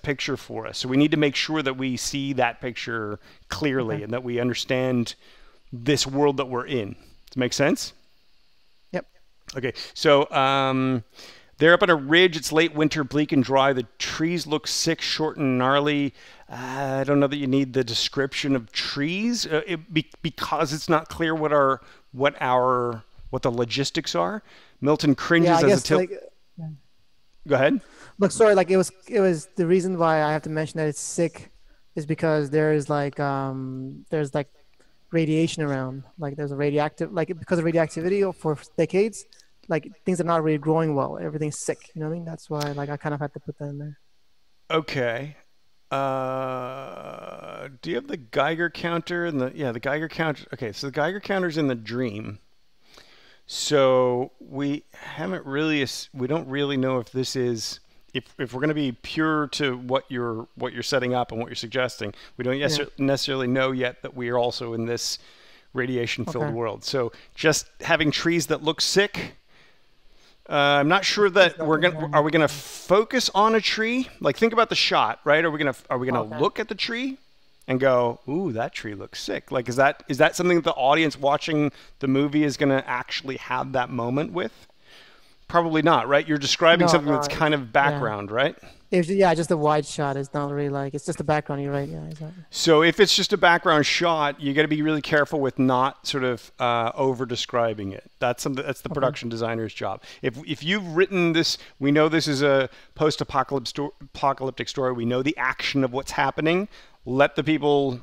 picture for us. So we need to make sure that we see that picture clearly and that we understand this world that we're in. Does it make sense? Okay, so they're up on a ridge. It's late winter, bleak and dry. The trees look sick, short and gnarly. I don't know that you need the description of trees because it's not clear what the logistics are. Milton cringes as Attila. Go ahead. Look, sorry. Like it was the reason why I have to mention that it's sick is because there's radiation around. Like there's a radioactive, like because of radioactivity for decades. Like things are not really growing well. Everything's sick. You know what I mean? That's why like I kind of had to put that in there. Okay. Do you have the Geiger counter the Geiger counter? Okay, so the Geiger counter's in the dream. So we don't really know if this is if we're going to be pure to what you're setting up and what you're suggesting. We don't necessarily know yet that we are also in this radiation-filled world. So just having trees that look sick. I'm not sure that are we gonna focus on a tree? Like think about the shot, right? Are we gonna look at the tree and go, ooh, that tree looks sick? Like is that something that the audience watching the movie is gonna actually have that moment with? Probably not, right? You're describing something that's kind of background, right? It's just a wide shot. It's not really like it's just a background. You're right. Yeah, exactly. So if it's just a background shot, you got to be really careful with not sort of over describing it. That's the production designer's job. If you've written this, we know this is a post-apocalyptic story. We know the action of what's happening. Let the people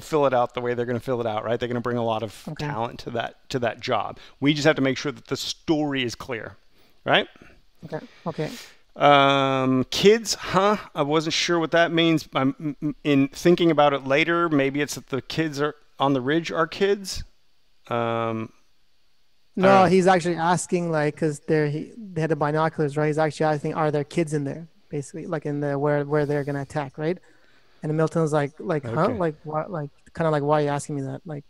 fill it out the way they're going to fill it out, right? They're going to bring a lot of talent to that job. We just have to make sure that the story is clear. right? Okay. Okay. Kids, huh? I wasn't sure what that means. I'm in thinking about it later. Maybe it's that the kids are on the ridge are kids. I don't No, know. he's actually asking like because they had the binoculars, right? He's actually asking, are there kids in there? Basically, like in the where they're gonna attack, right? And Milton's like, huh? Okay. Like what? Like kind of like, why are you asking me that? Like,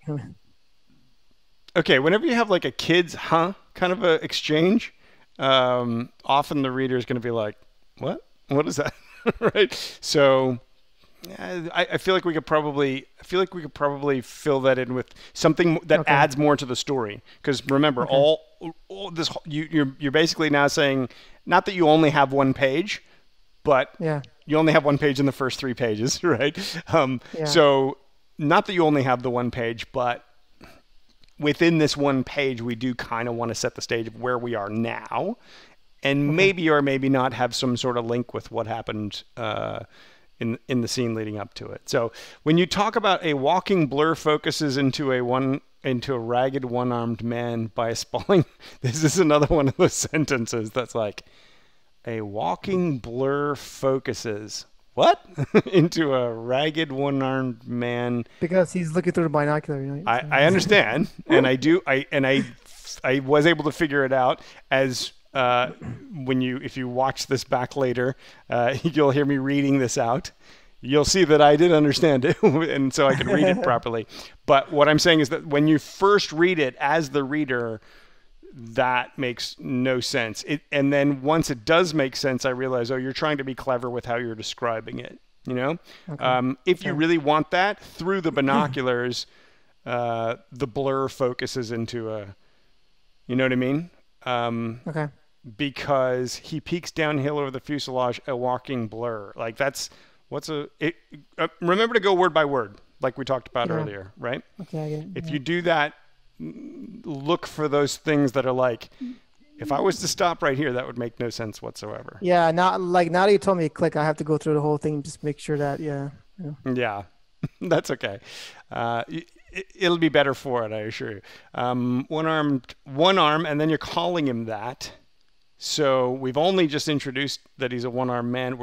Okay. Whenever you have like a kids, huh, kind of a exchange, often the reader is going to be like, "What? What is that?" Right? So I feel like we could probably fill that in with something that okay, adds more to the story. Because remember, okay, all this you're basically now saying not that you only have one page, but yeah, you only have one page in the first 3 pages, right? yeah, So not that you only have the one page, but within this one page, we do kind of want to set the stage of where we are now, and okay, maybe or maybe not have some sort of link with what happened in the scene leading up to it. So when you talk about a walking blur focuses into a ragged one-armed man by a spalling, this is another one of those sentences that's like a walking blur focuses what into a ragged one-armed man. because he's looking through the binocular, right? I understand, and I was able to figure it out as if you watch this back later, you'll hear me reading this out. You'll see that I did understand it, and so I can read it properly. But what I'm saying is that when you first read it as the reader, that makes no sense. And then once it does make sense, I realize, oh, you're trying to be clever with how you're describing it. You know, Okay. if you really want that, through the binoculars, the blur focuses into a, you know what I mean? Okay. Because he peeks downhill over the fuselage, a walking blur. Like remember to go word by word, like we talked about Yeah. earlier, right? Okay. I get it. If Yeah. you do that, look for those things that are like, if I was to stop right here, that would make no sense whatsoever. Yeah. Now, like now that you told me to click, I have to go through the whole thing and just make sure that yeah. Yeah, that's okay. It'll be better for it, I assure you. One arm, and then you're calling him that. So we've only just introduced that he's a one-armed man.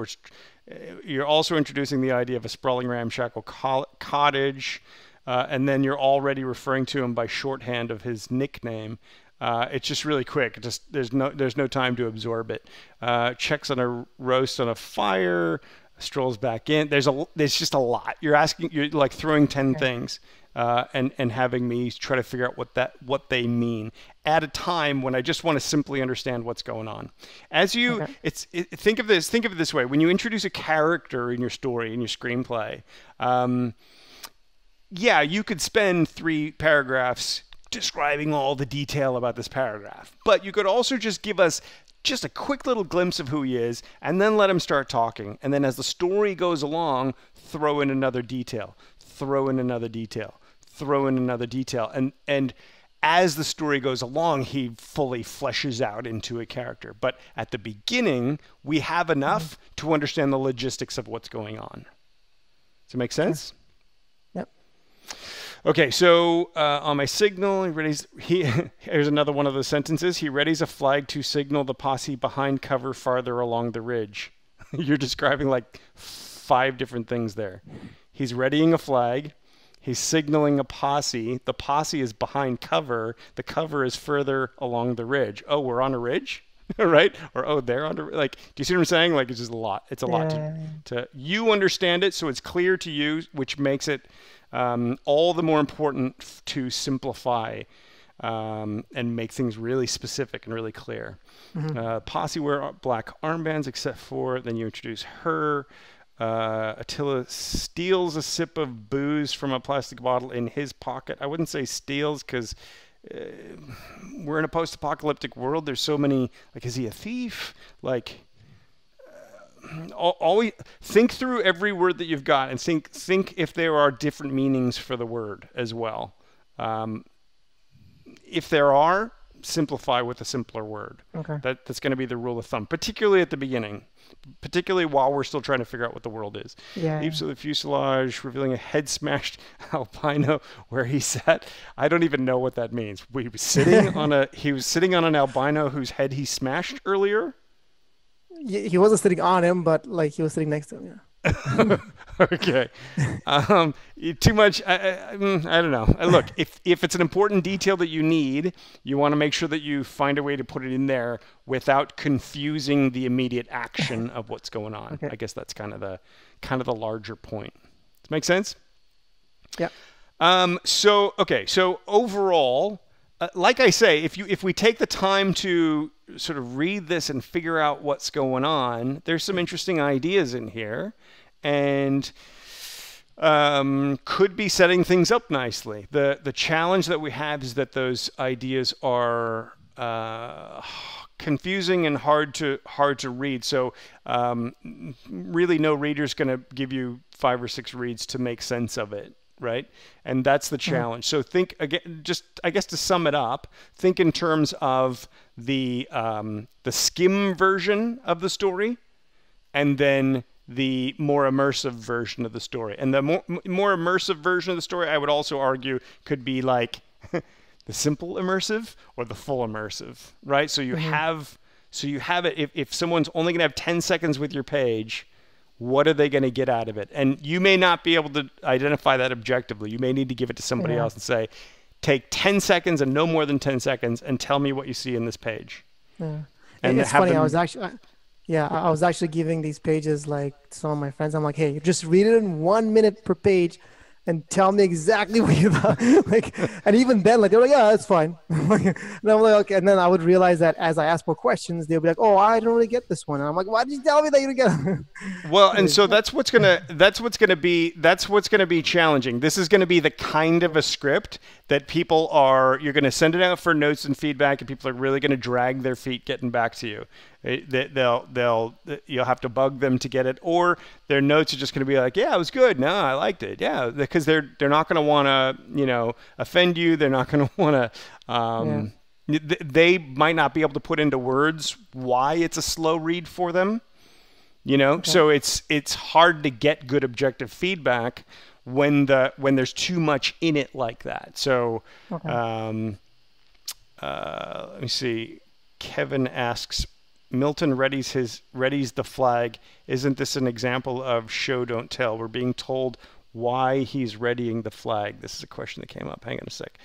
You're also introducing the idea of a sprawling ramshackle cottage, and then you're already referring to him by shorthand of his nickname. It's just really quick. There's no time to absorb it. Checks on a roast on a fire. Strolls back in. There's just a lot. You're like throwing 10 things. And having me try to figure out what they mean at a time when I just want to simply understand what's going on. Think of it this way: when you introduce a character in your story, in your screenplay, yeah, you could spend 3 paragraphs describing all the detail about this paragraph, but you could also just give us just a quick little glimpse of who he is, and then let him start talking. And then as the story goes along, throw in another detail, throw in another detail, throw in another detail. And as the story goes along, he fully fleshes out into a character. But at the beginning, we have enough to understand the logistics of what's going on. Does it make sense? Yep. Okay, so on my signal, here's another one of the sentences. He readies a flag to signal the posse behind cover farther along the ridge. You're describing like 5 different things there. He's readying a flag. He's signaling a posse. The posse is behind cover. The cover is further along the ridge. Oh, we're on a ridge? Right? Or, oh, they're on like, do you see what I'm saying? Like, it's just a lot. It's a lot to you understand it, so it's clear to you, which makes it all the more important to simplify and make things really specific and really clear. Posse wear black armbands, except for then you introduce her. Attila steals a sip of booze from a plastic bottle in his pocket. I wouldn't say steals because we're in a post-apocalyptic world. There's so many, like, is he a thief? Like, always think through every word that you've got and think if there are different meanings for the word as well. If there are, simplify with a simpler word. Okay. That's going to be the rule of thumb, particularly at the beginning, particularly while we're still trying to figure out what the world is. Yeah. Leaps of the fuselage, revealing a head-smashed albino where he sat. I don't even know what that means. He was sitting on an albino whose head he smashed earlier. He wasn't sitting on him, but like he was sitting next to him. Yeah. Okay. Too much. I don't know. Look, if it's an important detail that you need, you want to make sure that you find a way to put it in there without confusing the immediate action of what's going on. Okay. I guess that's kind of the larger point. Does it make sense? Yeah. So overall, like I say, if we take the time to sort of read this and figure out what's going on, there's some interesting ideas in here, and could be setting things up nicely. The challenge that we have is that those ideas are confusing and hard to read. So really, no reader's going to give you 5 or 6 reads to make sense of it. Right? And that's the challenge. So think again, just I guess to sum it up, think in terms of the skim version of the story, and then the more immersive version of the story. And the more immersive version of the story, I would also argue, could be like the simple immersive or the full immersive, right? So you have it. If someone's only going to have 10 seconds with your page, what are they going to get out of it? And you may not be able to identify that objectively. You may need to give it to somebody else and say, take 10 seconds and no more than 10 seconds and tell me what you see in this page. Yeah. And it's funny. I was actually giving these pages like to some of my friends. I'm like, hey, just read it in 1 minute per page and tell me exactly what you thought. Like, and even then, like, they're like, yeah, that's fine. And I'm like, okay. And then I would realize that as I ask more questions, they'll be like, oh, I don't really get this one. And I'm like, why did you tell me that you didn't get it? Well, and so that's what's gonna be challenging. This is gonna be the kind of a script that you're gonna send it out for notes and feedback, and people are really gonna drag their feet getting back to you. You'll have to bug them to get it, or their notes are just going to be like, yeah, it was good. No, I liked it. Yeah, because they're not going to want to offend you. They're not going to want to. They might not be able to put into words why it's a slow read for them. So it's hard to get good objective feedback when there's too much in it like that. So let me see. Kevin asks, Milton readies the flag. Isn't this an example of show don't tell? We're being told why he's readying the flag. This is a question that came up. Hang on a sec.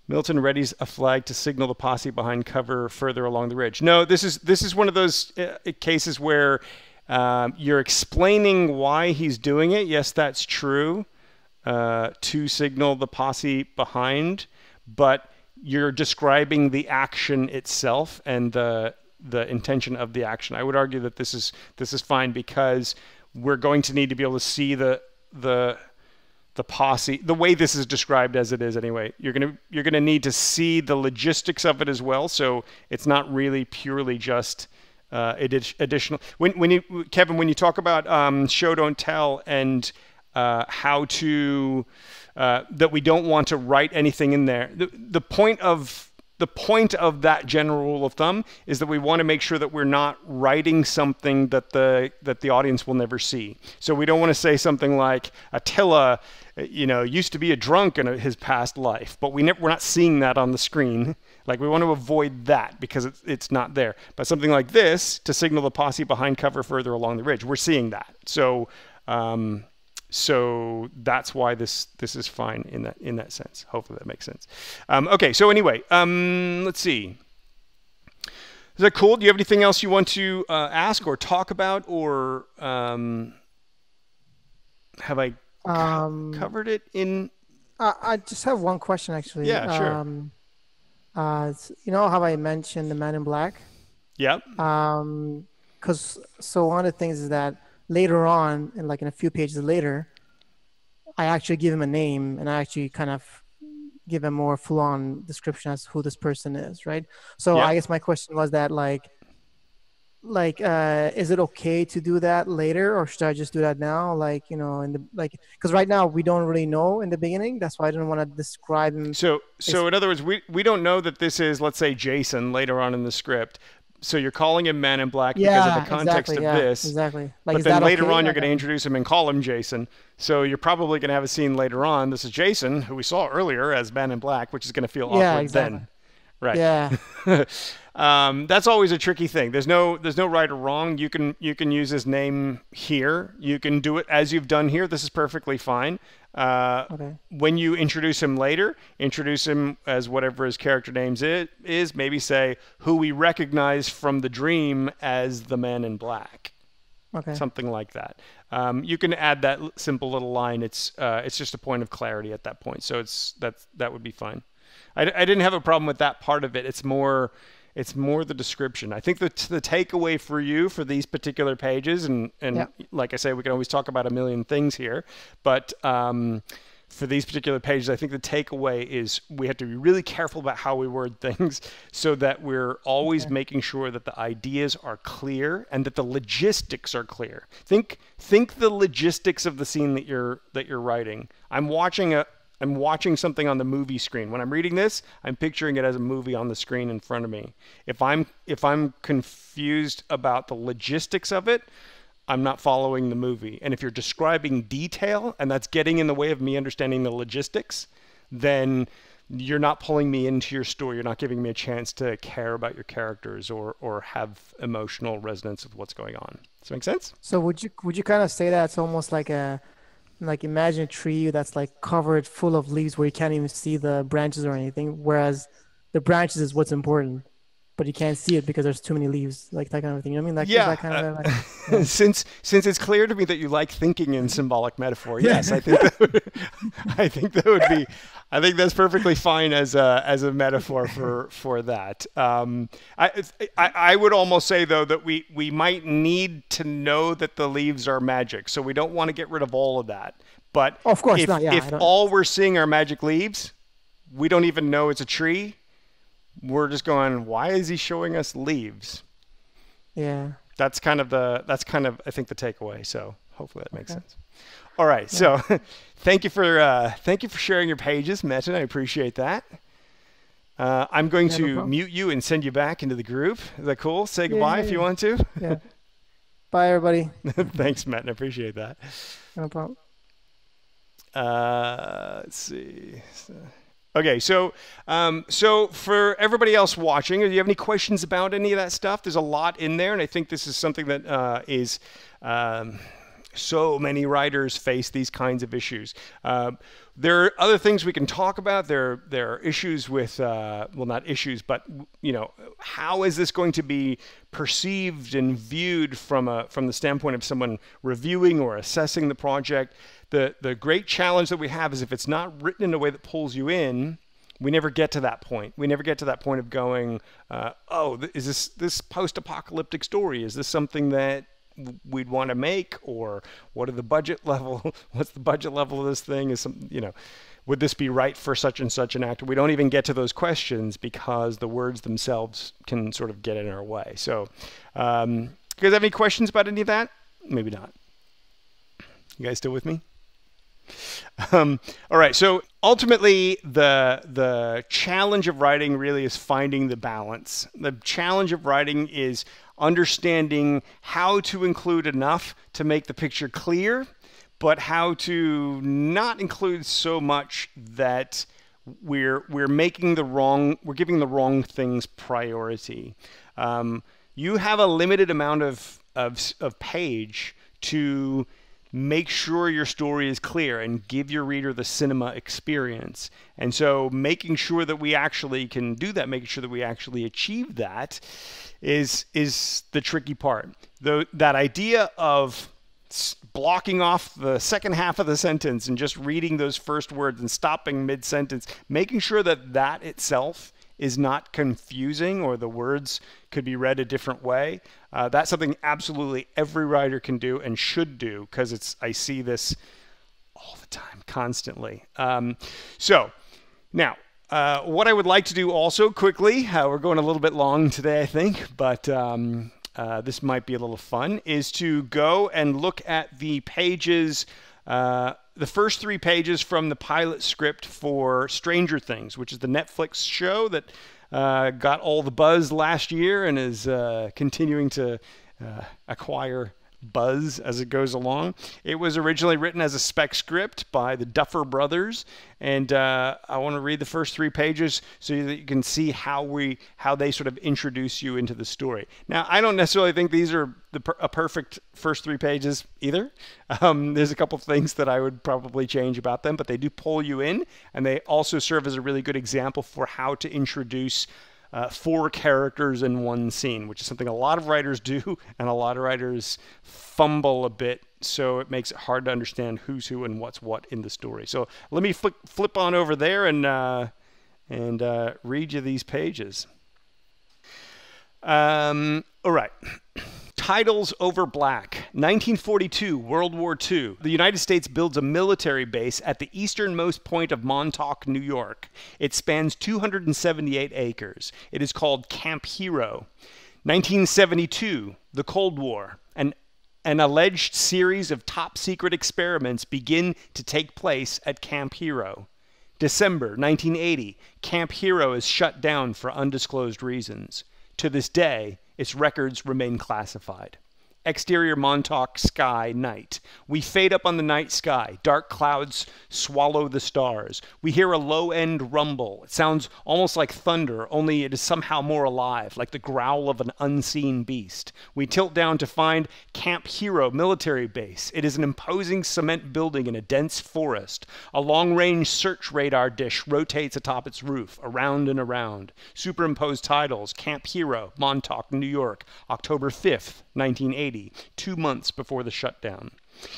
Milton readies a flag to signal the posse behind cover further along the ridge. No, this is one of those cases where you're explaining why he's doing it. Yes, that's true. To signal the posse behind, but you're describing the action itself and the intention of the action. I would argue that this is fine because we're going to need to be able to see the posse the way this is described as it is anyway. You're gonna need to see the logistics of it as well. So it's not really purely just additional. Kevin, when you talk about show don't tell and how to that we don't want to write anything in there. The point of that general rule of thumb is that we want to make sure that we're not writing something that the audience will never see. So we don't want to say something like Attila, used to be a drunk in his past life, but we're not seeing that on the screen. Like, we want to avoid that because it's not there. But something like this, to signal the posse behind cover further along the ridge, we're seeing that. So that's why this is fine in that sense. Hopefully that makes sense. Okay, so anyway, let's see. Is that cool? Do you have anything else you want to ask or talk about, or have I covered it in? I just have one question actually. Yeah, sure. How I mentioned the Man in Black? Yep. So one of the things is that later on, and like in a few pages later, I actually give him a name and I actually kind of give a more full-on description as who this person is, right? So I guess my question was that, like, like is it okay to do that later, or should I just do that now? Like, in the like, because right now we don't really know in the beginning. That's why I didn't want to describe him. So in other words, we don't know that this is, let's say, Jason later on in the script. So you're calling him Man in Black because of the Yeah, context exactly. of Yeah, this. exactly. Like, But is then that later okay? on, you're Like, going to introduce him and call him Jason. So you're probably going to have a scene later on. This is Jason, who we saw earlier as Man in Black, which is going to feel yeah, awkward exactly. then. Right. Yeah. That's always a tricky thing. There's no right or wrong. You can use his name here. You can do it as you've done here. This is perfectly fine. Okay. When you introduce him later, introduce him as whatever his character names is. Maybe say who we recognize from the dream as the Man in Black. Okay. Something like that. You can add that simple little line. It's just a point of clarity at that point. So that would be fine. I didn't have a problem with that part of it. It's more the description. I think the takeaway for you for these particular pages, and Yeah. like I say, we can always talk about a million things here, but for these particular pages, I think the takeaway is we have to be really careful about how we word things so that we're always making sure that the ideas are clear and that the logistics are clear. Think the logistics of the scene that you're writing. I'm watching something on the movie screen. When I'm reading this, I'm picturing it as a movie on the screen in front of me. If I'm confused about the logistics of it, I'm not following the movie. And if you're describing detail and that's getting in the way of me understanding the logistics, then you're not pulling me into your story. You're not giving me a chance to care about your characters or have emotional resonance with what's going on. Does that make sense? So would you kind of say that it's almost like imagine a tree that's like covered full of leaves where you can't even see the branches or anything, whereas the branches is what's important, but you can't see it because there's too many leaves, like that kind of thing. You know what I mean? Like, is Yeah. that kind of like, yeah. Since it's clear to me that you like thinking in symbolic metaphor, yes, I think I think that's perfectly fine as a metaphor for that. I would almost say though that we might need to know that the leaves are magic, so we don't want to get rid of all of that. But Oh, of course not. Yeah, if I don't. all we're seeing are magic leaves, we don't even know it's a tree. We're just going, why is he showing us leaves? Yeah. That's kind of I think the takeaway. So hopefully that makes Okay. sense. All right. So thank you for sharing your pages, Metin. I appreciate that. I'm going Yeah, no to problem. mute you and send you back into the group. Is that cool? Say goodbye if you Yay. want to. Yeah. Bye, everybody. Thanks, Metin. I appreciate that. No problem. Let's see. Okay, so for everybody else watching, do you have any questions about any of that stuff? There's a lot in there, and I think this is something that is so many writers face these kinds of issues. There are other things we can talk about. There are issues with well, not issues, but how is this going to be perceived and viewed from the standpoint of someone reviewing or assessing the project? The great challenge that we have is if it's not written in a way that pulls you in, we never get to that point. We never get to that point of going, is this post-apocalyptic story? Is this something that we'd want to make, or what's the budget level of this thing? Would this be right for such and such an actor? We don't even get to those questions because the words themselves can sort of get in our way. So, you guys have any questions about any of that? Maybe not. You guys still with me? All right. So ultimately, the challenge of writing really is finding the balance. The challenge of writing is understanding how to include enough to make the picture clear, but how to not include so much that we're giving the wrong things priority. You have a limited amount of page to make sure your story is clear and give your reader the cinema experience. And so making sure that we actually can do that, making sure that we actually achieve that is the tricky part. That idea of blocking off the second half of the sentence and just reading those first words and stopping mid-sentence, making sure that itself is not confusing or the words could be read a different way. That's something absolutely every writer can do and should do, because I see this all the time, constantly. So now, what I would like to do also quickly, we're going a little bit long today, I think, but this might be a little fun, is to go and look at the pages, the first 3 pages from the pilot script for Stranger Things, which is the Netflix show that got all the buzz last year and is continuing to acquire buzz as it goes along. It was originally written as a spec script by the Duffer Brothers, and I want to read the first 3 pages so that you can see how they sort of introduce you into the story. Now, I don't necessarily think these are a perfect first 3 pages either. There's a couple of things that I would probably change about them, but they do pull you in, and they also serve as a really good example for how to introduce 4 characters in one scene, which is something a lot of writers do, and a lot of writers fumble a bit, so it makes it hard to understand who's who and what's what in the story. So let me flip on over there and read you these pages. All right. Titles over black. 1942, World War II. The United States builds a military base at the easternmost point of Montauk, New York. It spans 278 acres. It is called Camp Hero. 1972, the Cold War. An alleged series of top-secret experiments begin to take place at Camp Hero. December 1980, Camp Hero is shut down for undisclosed reasons. To this day, its records remain classified. Exterior Montauk sky, night. We fade up on the night sky. Dark clouds swallow the stars. We hear a low-end rumble. It sounds almost like thunder, only it is somehow more alive, like the growl of an unseen beast. We tilt down to find Camp Hero military base. It is an imposing cement building in a dense forest. A long-range search radar dish rotates atop its roof, around and around. Superimposed titles, Camp Hero, Montauk, New York, October 5th, 1980. 2 months before the shutdown.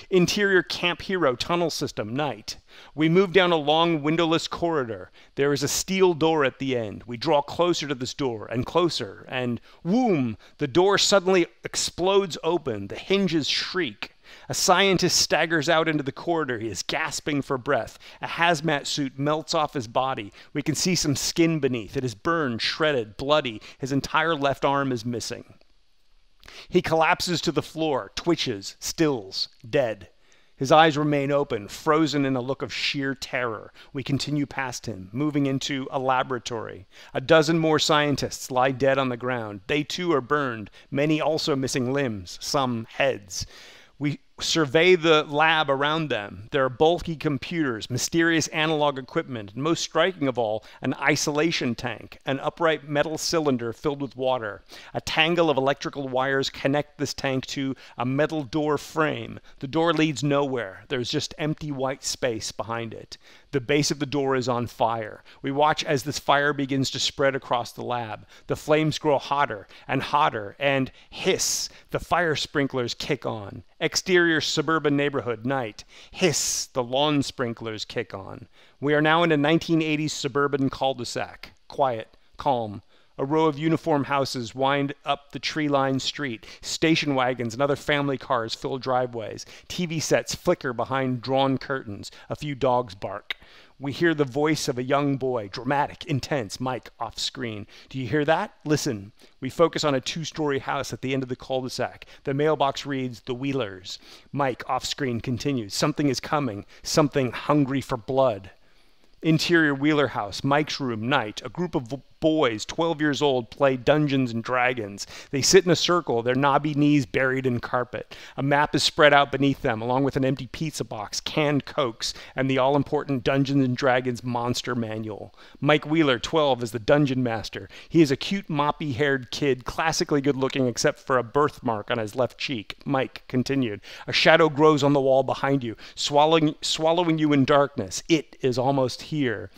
Interior Camp Hero tunnel system, night. We move down a long windowless corridor. There is a steel door at the end. We draw closer to this door and closer, and whoom! The door suddenly explodes open. The hinges shriek. A scientist staggers out into the corridor. He is gasping for breath. A hazmat suit melts off his body. We can see some skin beneath. It is burned, shredded, bloody. His entire left arm is missing. He collapses to the floor, twitches, stills, dead. His eyes remain open, frozen in a look of sheer terror. We continue past him, moving into a laboratory. A dozen more scientists lie dead on the ground. They too are burned, many also missing limbs, some heads. We survey the lab around them. There are bulky computers, mysterious analog equipment, and most striking of all, an isolation tank, an upright metal cylinder filled with water. A tangle of electrical wires connect this tank to a metal door frame. The door leads nowhere. There's just empty white space behind it. The base of the door is on fire. We watch as this fire begins to spread across the lab. The flames grow hotter, and hiss, the fire sprinklers kick on. Exterior suburban neighborhood, night. Hiss, the lawn sprinklers kick on. We are now in a 1980s suburban cul-de-sac. Quiet, calm. A row of uniform houses wind up the tree-lined street. Station wagons and other family cars fill driveways. TV sets flicker behind drawn curtains. A few dogs bark. We hear the voice of a young boy, dramatic, intense, mic off screen. Do you hear that? Listen. We focus on a 2-story house at the end of the cul-de-sac. The mailbox reads, The Wheelers. Mic off screen continues. Something is coming. Something hungry for blood. Interior Wheeler house, Mike's room, night. A group of boys, 12 years old, play Dungeons and Dragons. They sit in a circle, their knobby knees buried in carpet. A map is spread out beneath them, along with an empty pizza box, canned Cokes, and the all-important Dungeons and Dragons monster manual. Mike Wheeler, 12, is the dungeon master. He is a cute, moppy-haired kid, classically good-looking except for a birthmark on his left cheek. Mike continued. A shadow grows on the wall behind you, swallowing you in darkness. It is almost here.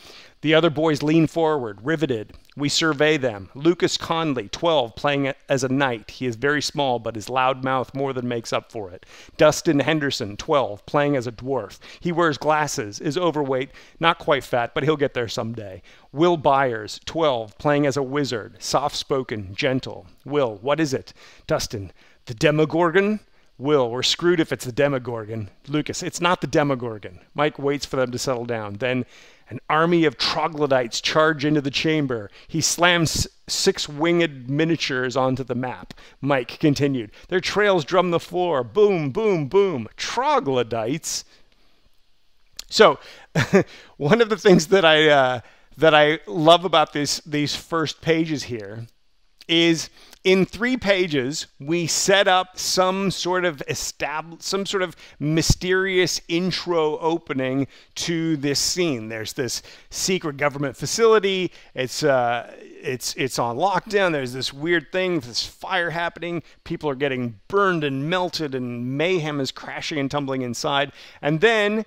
The other boys lean forward, riveted. We survey them. Lucas Conley, 12, playing as a knight. He is very small, but his loud mouth more than makes up for it. Dustin Henderson, 12, playing as a dwarf. He wears glasses, is overweight, not quite fat, but he'll get there someday. Will Byers, 12, playing as a wizard. Soft-spoken, gentle. Will, what is it? Dustin, the Demogorgon? Will, we're screwed if it's the Demogorgon. Lucas, it's not the Demogorgon. Mike waits for them to settle down. Then an army of troglodytes charge into the chamber. He slams six-winged miniatures onto the map. Mike continued. Their trails drum the floor. Boom, boom, boom. Troglodytes. So one of the things that I love about these first pages here is in 3 pages we set up some sort of mysterious intro opening to this scene. There's this secret government facility. It's on lockdown. There's this weird thing, this fire happening. People are getting burned and melted, and mayhem is crashing and tumbling inside. And then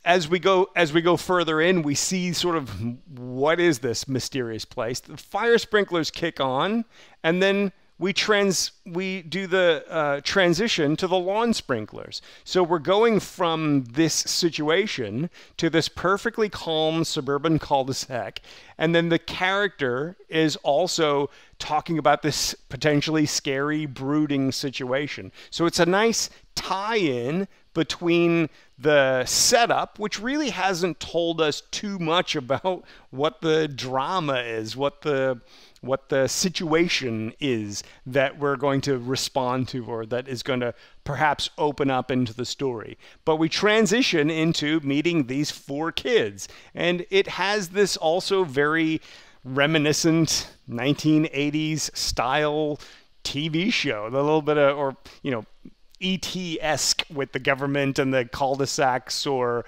as we go further in, we see sort of what is this mysterious place. The fire sprinklers kick on, and then we do the transition to the lawn sprinklers. So we're going from this situation to this perfectly calm suburban cul-de-sac, and then the character is also talking about this potentially scary, brooding situation. So it's a nice tie-in between the setup, which really hasn't told us too much about what the drama is, what the situation is that we're going to respond to, or that is going to perhaps open up into the story. But we transition into meeting these 4 kids, and it has this also very reminiscent 1980s style TV show, a little bit of, or E.T.-esque with the government and the cul-de-sacs, or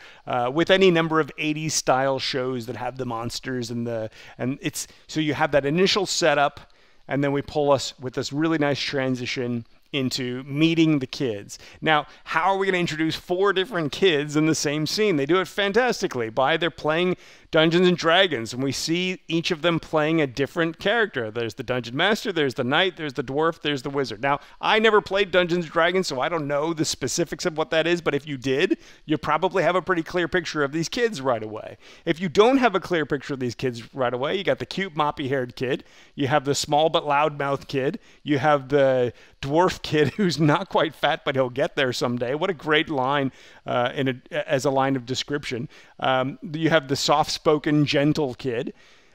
with any number of 80s style shows that have the monsters so you have that initial setup, and then we pull us with this really nice transition into meeting the kids. Now, how are we going to introduce 4 different kids in the same scene? They do it fantastically by they're playing Dungeons and Dragons, and we see each of them playing a different character. There's the Dungeon Master, there's the Knight, there's the Dwarf, there's the Wizard. Now, I never played Dungeons and Dragons, so I don't know the specifics of what that is, but if you did, you probably have a pretty clear picture of these kids right away. If you don't have a clear picture of these kids right away, you got the cute moppy-haired kid, you have the small but loud-mouthed kid, you have the dwarf kid who's not quite fat, but he'll get there someday. What a great line as a line of description. You have the soft-spoken, gentle kid.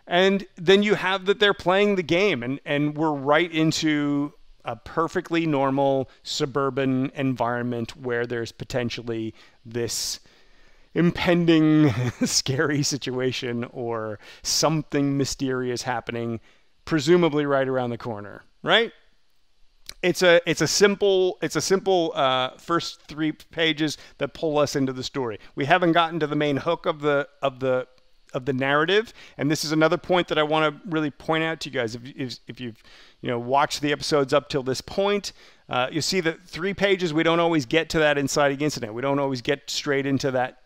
And then you have that they're playing the game, and we're right into a perfectly normal suburban environment where there's potentially this impending scary situation or something mysterious happening, presumably right around the corner, right? It's a simple first 3 pages that pull us into the story. We haven't gotten to the main hook of the narrative, and this is another point that I want to really point out to you guys. If you've watched the episodes up till this point, you see that 3 pages we don't always get to that inciting incident. We don't always get straight into that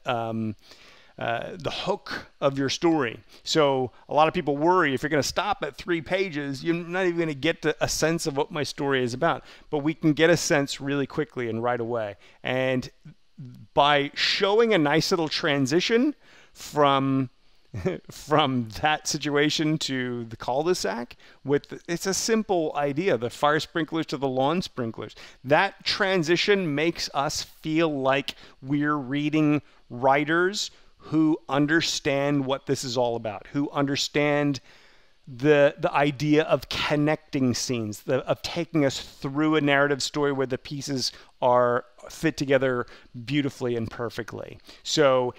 the hook of your story. So a lot of people worry if you're going to stop at 3 pages, you're not even going to get to a sense of what my story is about. But we can get a sense really quickly and right away. And by showing a nice little transition from that situation to the cul-de-sac, it's a simple idea, the fire sprinklers to the lawn sprinklers. That transition makes us feel like we're reading writers who understand what this is all about, who understand the idea of connecting scenes, of taking us through a narrative story where the pieces are fit together beautifully and perfectly. So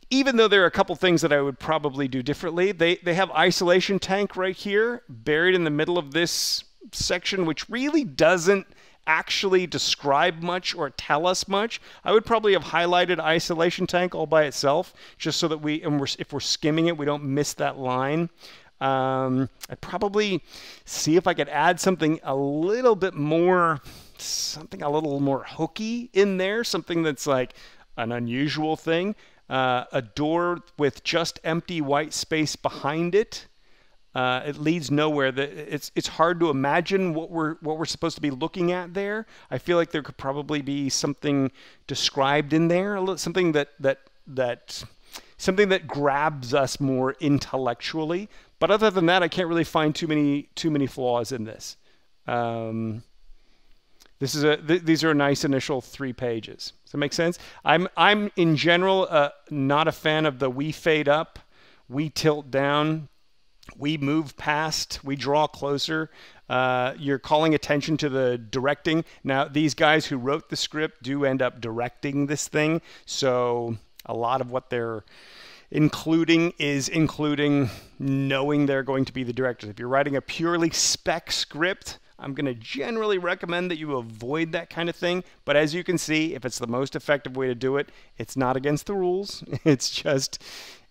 even though there are a couple things that I would probably do differently, they have isolation tank right here, buried in the middle of this section, which really doesn't actually describe much or tell us much. I would probably have highlighted isolation tank all by itself, just so that if we're skimming it, we don't miss that line. I'd probably see if I could add something a little more hooky in there, something that's like an unusual thing. A door with just empty white space behind it. It leads nowhere. It's hard to imagine what we're supposed to be looking at there. I feel like there could probably be something described in there, something that grabs us more intellectually. But other than that, I can't really find too many flaws in this. These are a nice initial 3 pages. Does that make sense? I'm in general not a fan of the we fade up, we tilt down we move past, we draw closer. You're calling attention to the directing. Now, these guys who wrote the script do end up directing this thing, so a lot of what they're including knowing they're going to be the directors. If you're writing a purely spec script, I'm going to generally recommend that you avoid that kind of thing. But as you can see, if it's the most effective way to do it, it's not against the rules. It's just,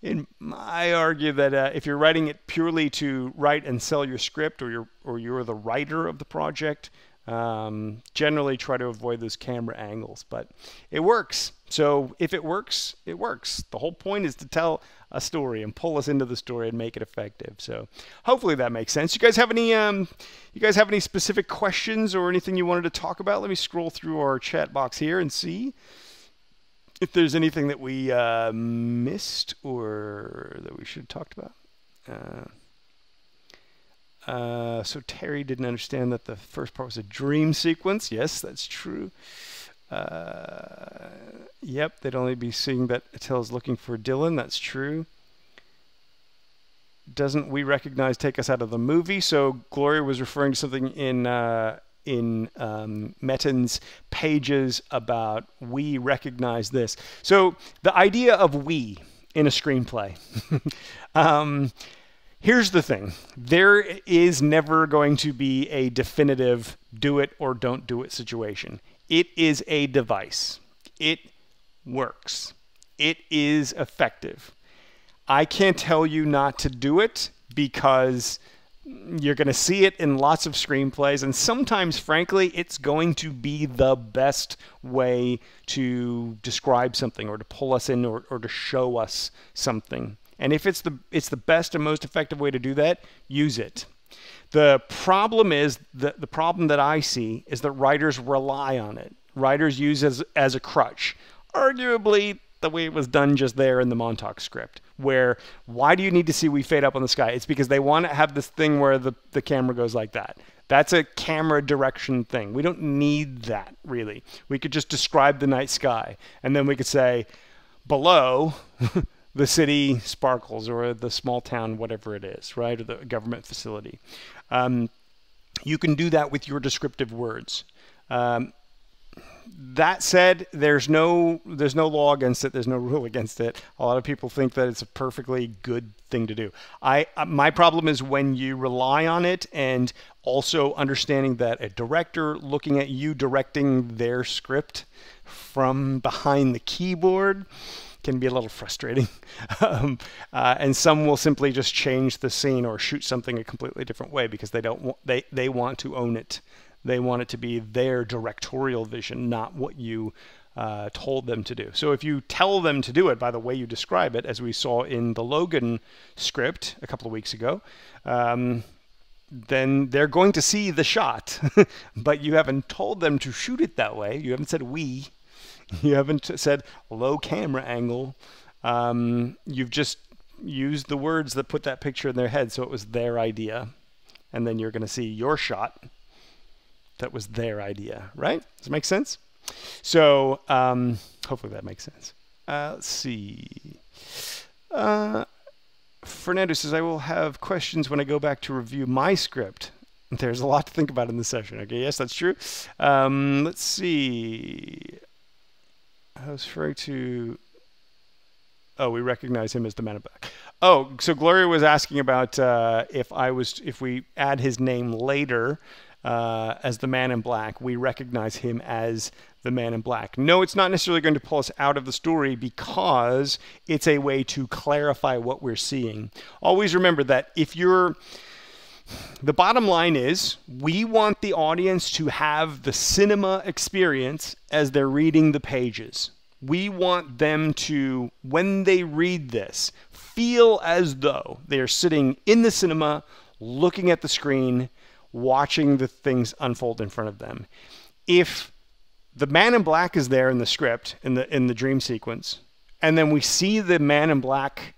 I argue that if you're writing it purely to write and sell your script, or you're the writer of the project, generally try to avoid those camera angles. But it works. So if it works, it works. The whole point is to tell a story and pull us into the story and make it effective. So hopefully that makes sense. You guys have any specific questions or anything you wanted to talk about? Let me scroll through our chat box here and see if there's anything that we missed or that we should have talked about. So Terry didn't understand that the first part was a dream sequence. Yes, that's true. Yep, they'd only be seeing that Attill's looking for Dylan. That's true. Doesn't we recognize take us out of the movie? So Gloria was referring to something in Metin's pages about we recognize this. So the idea of we in a screenplay. Here's the thing. There is never going to be a definitive do it or don't do it situation. It is a device. It works. It is effective. I can't tell you not to do it because you're going to see it in lots of screenplays, and sometimes, frankly, it's going to be the best way to describe something or to pull us in or to show us something. And if it's the best and most effective way to do that, use it. The problem is, the problem that I see is that writers rely on it. Writers use it as a crutch. Arguably, the way it was done just there in the Montauk script, where why do you need to see we fade up on the sky? It's because they want to have this thing where the camera goes like that. That's a camera direction thing. We don't need that, really. We could just describe the night sky, and then we could say, below, the city sparkles, or the small town, whatever it is, right, or the government facility. You can do that with your descriptive words. That said, there's no law against it. There's no rule against it. A lot of people think that it's a perfectly good thing to do. My problem is when you rely on it, and also understanding that a director looking at you directing their script from behind the keyboard can be a little frustrating. And some will simply just change the scene or shoot something a completely different way because they want to own it. They want it to be their directorial vision, not what you told them to do. So if you tell them to do it by the way you describe it, as we saw in the Logan script a couple of weeks ago, then they're going to see the shot. But you haven't told them to shoot it that way. You haven't said we. You haven't said low camera angle. You've just used the words that put that picture in their head, so it was their idea. And then you're going to see your shot that was their idea, right? Does it make sense? So hopefully that makes sense. Let's see. Fernando says, I will have questions when I go back to review my script. There's a lot to think about in this session. Okay, yes, that's true. Let's see. I was referring to... Oh, we recognize him as the Man in Black. Oh, so Gloria was asking about if we add his name later as the Man in Black, we recognize him as the Man in Black. No, it's not necessarily going to pull us out of the story because it's a way to clarify what we're seeing. Always remember that the bottom line is we want the audience to have the cinema experience as they're reading the pages. We want them to, when they read this, feel as though they are sitting in the cinema, looking at the screen, watching the things unfold in front of them. If the Man in Black is there in the script, in the dream sequence, and then we see the Man in Black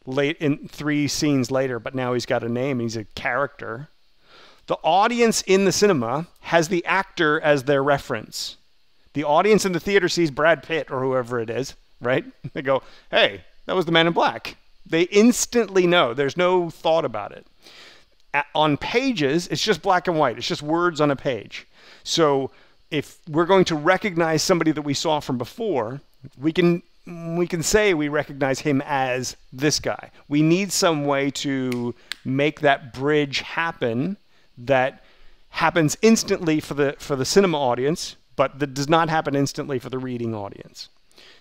late in 3 scenes later, but now he's got a name, he's a character, the audience in the cinema has the actor as their reference. The audience in the theater sees Brad Pitt or whoever it is, right? They go, hey, that was the Man in Black. They instantly know. There's no thought about it. On pages, it's just black and white. It's just words on a page. So if we're going to recognize somebody that we saw from before, we can say we recognize him as this guy. We need some way to make that bridge happen that happens instantly for the cinema audience, but that does not happen instantly for the reading audience.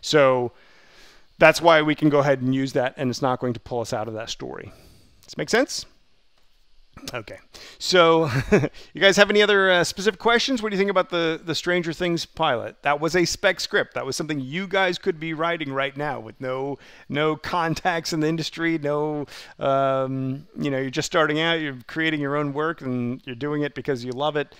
So that's why we can go ahead and use that, and it's not going to pull us out of that story. Does this make sense? Okay, so you guys have any other specific questions? What do you think about the Stranger Things pilot? That was a spec script. That was something you guys could be writing right now with no contacts in the industry, no, you're just starting out, you're creating your own work, and you're doing it because you love it.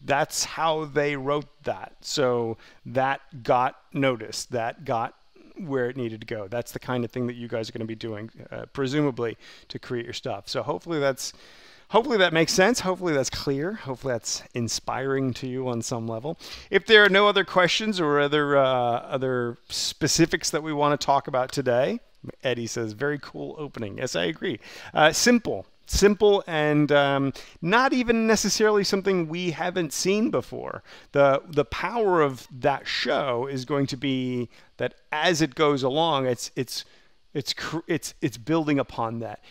That's how they wrote that. So that got noticed. That got where it needed to go. That's the kind of thing that you guys are going to be doing, presumably, to create your stuff. So hopefully that makes sense. Hopefully that's clear. Hopefully that's inspiring to you on some level. If there are no other questions or other specifics that we want to talk about today, Eddie says, very cool opening. Yes, I agree. Simple and not even necessarily something we haven't seen before. The power of that show is going to be that as it goes along, it's building upon that.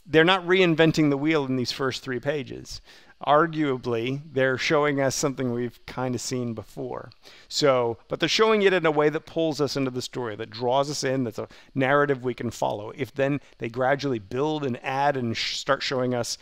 They're not reinventing the wheel in these first 3 pages. Arguably, they're showing us something we've kind of seen before. But they're showing it in a way that pulls us into the story, that draws us in, that's a narrative we can follow. If then they gradually build and add and start showing us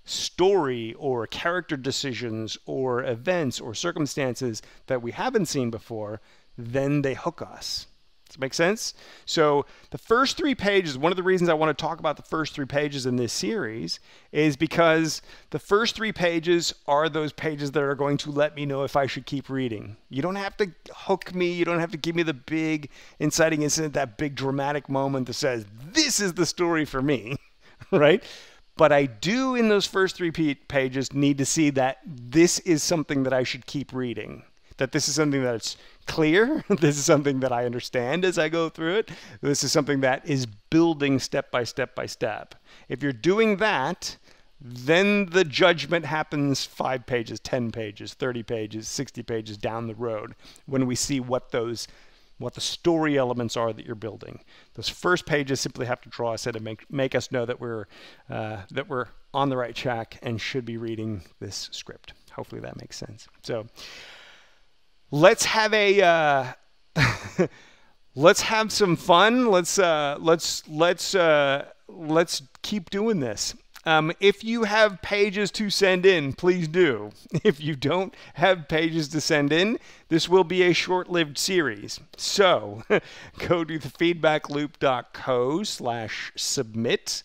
story or character decisions or events or circumstances that we haven't seen before, then they hook us. Does that make sense? So the first 3 pages, one of the reasons I want to talk about the first 3 pages in this series is because the first 3 pages are those pages that are going to let me know if I should keep reading. You don't have to hook me. You don't have to give me the big inciting incident, that big dramatic moment that says, this is the story for me, right? But I do, in those first 3 pages, need to see that this is something that I should keep reading. That this is something that's clear. This is something that I understand as I go through it. This is something that is building step by step by step. If you're doing that, then the judgment happens 5 pages, 10 pages, 30 pages, 60 pages down the road when we see what the story elements are that you're building. Those first pages simply have to draw us in and make us know that we're on the right track and should be reading this script. Hopefully that makes sense. So let's have let's have some fun. Let's keep doing this. If you have pages to send in, please do. If you don't have pages to send in, this will be a short-lived series. So go to thefeedbackloop.co/submit.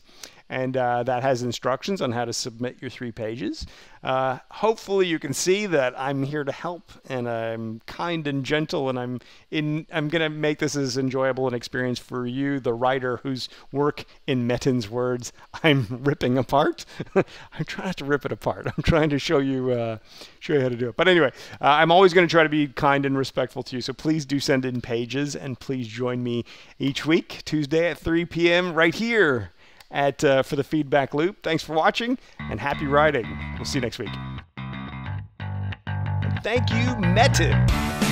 And that has instructions on how to submit your 3 pages. Hopefully you can see that I'm here to help, and I'm kind and gentle, and I'm going to make this as enjoyable an experience for you, the writer whose work, in Metin's words, I'm ripping apart. I'm trying not to rip it apart. I'm trying to show you how to do it. But anyway, I'm always going to try to be kind and respectful to you. So please do send in pages, and please join me each week, Tuesday at 3 p.m. right here for the Feedback Loop. Thanks for watching, and happy writing. We'll see you next week. And thank you, Metin.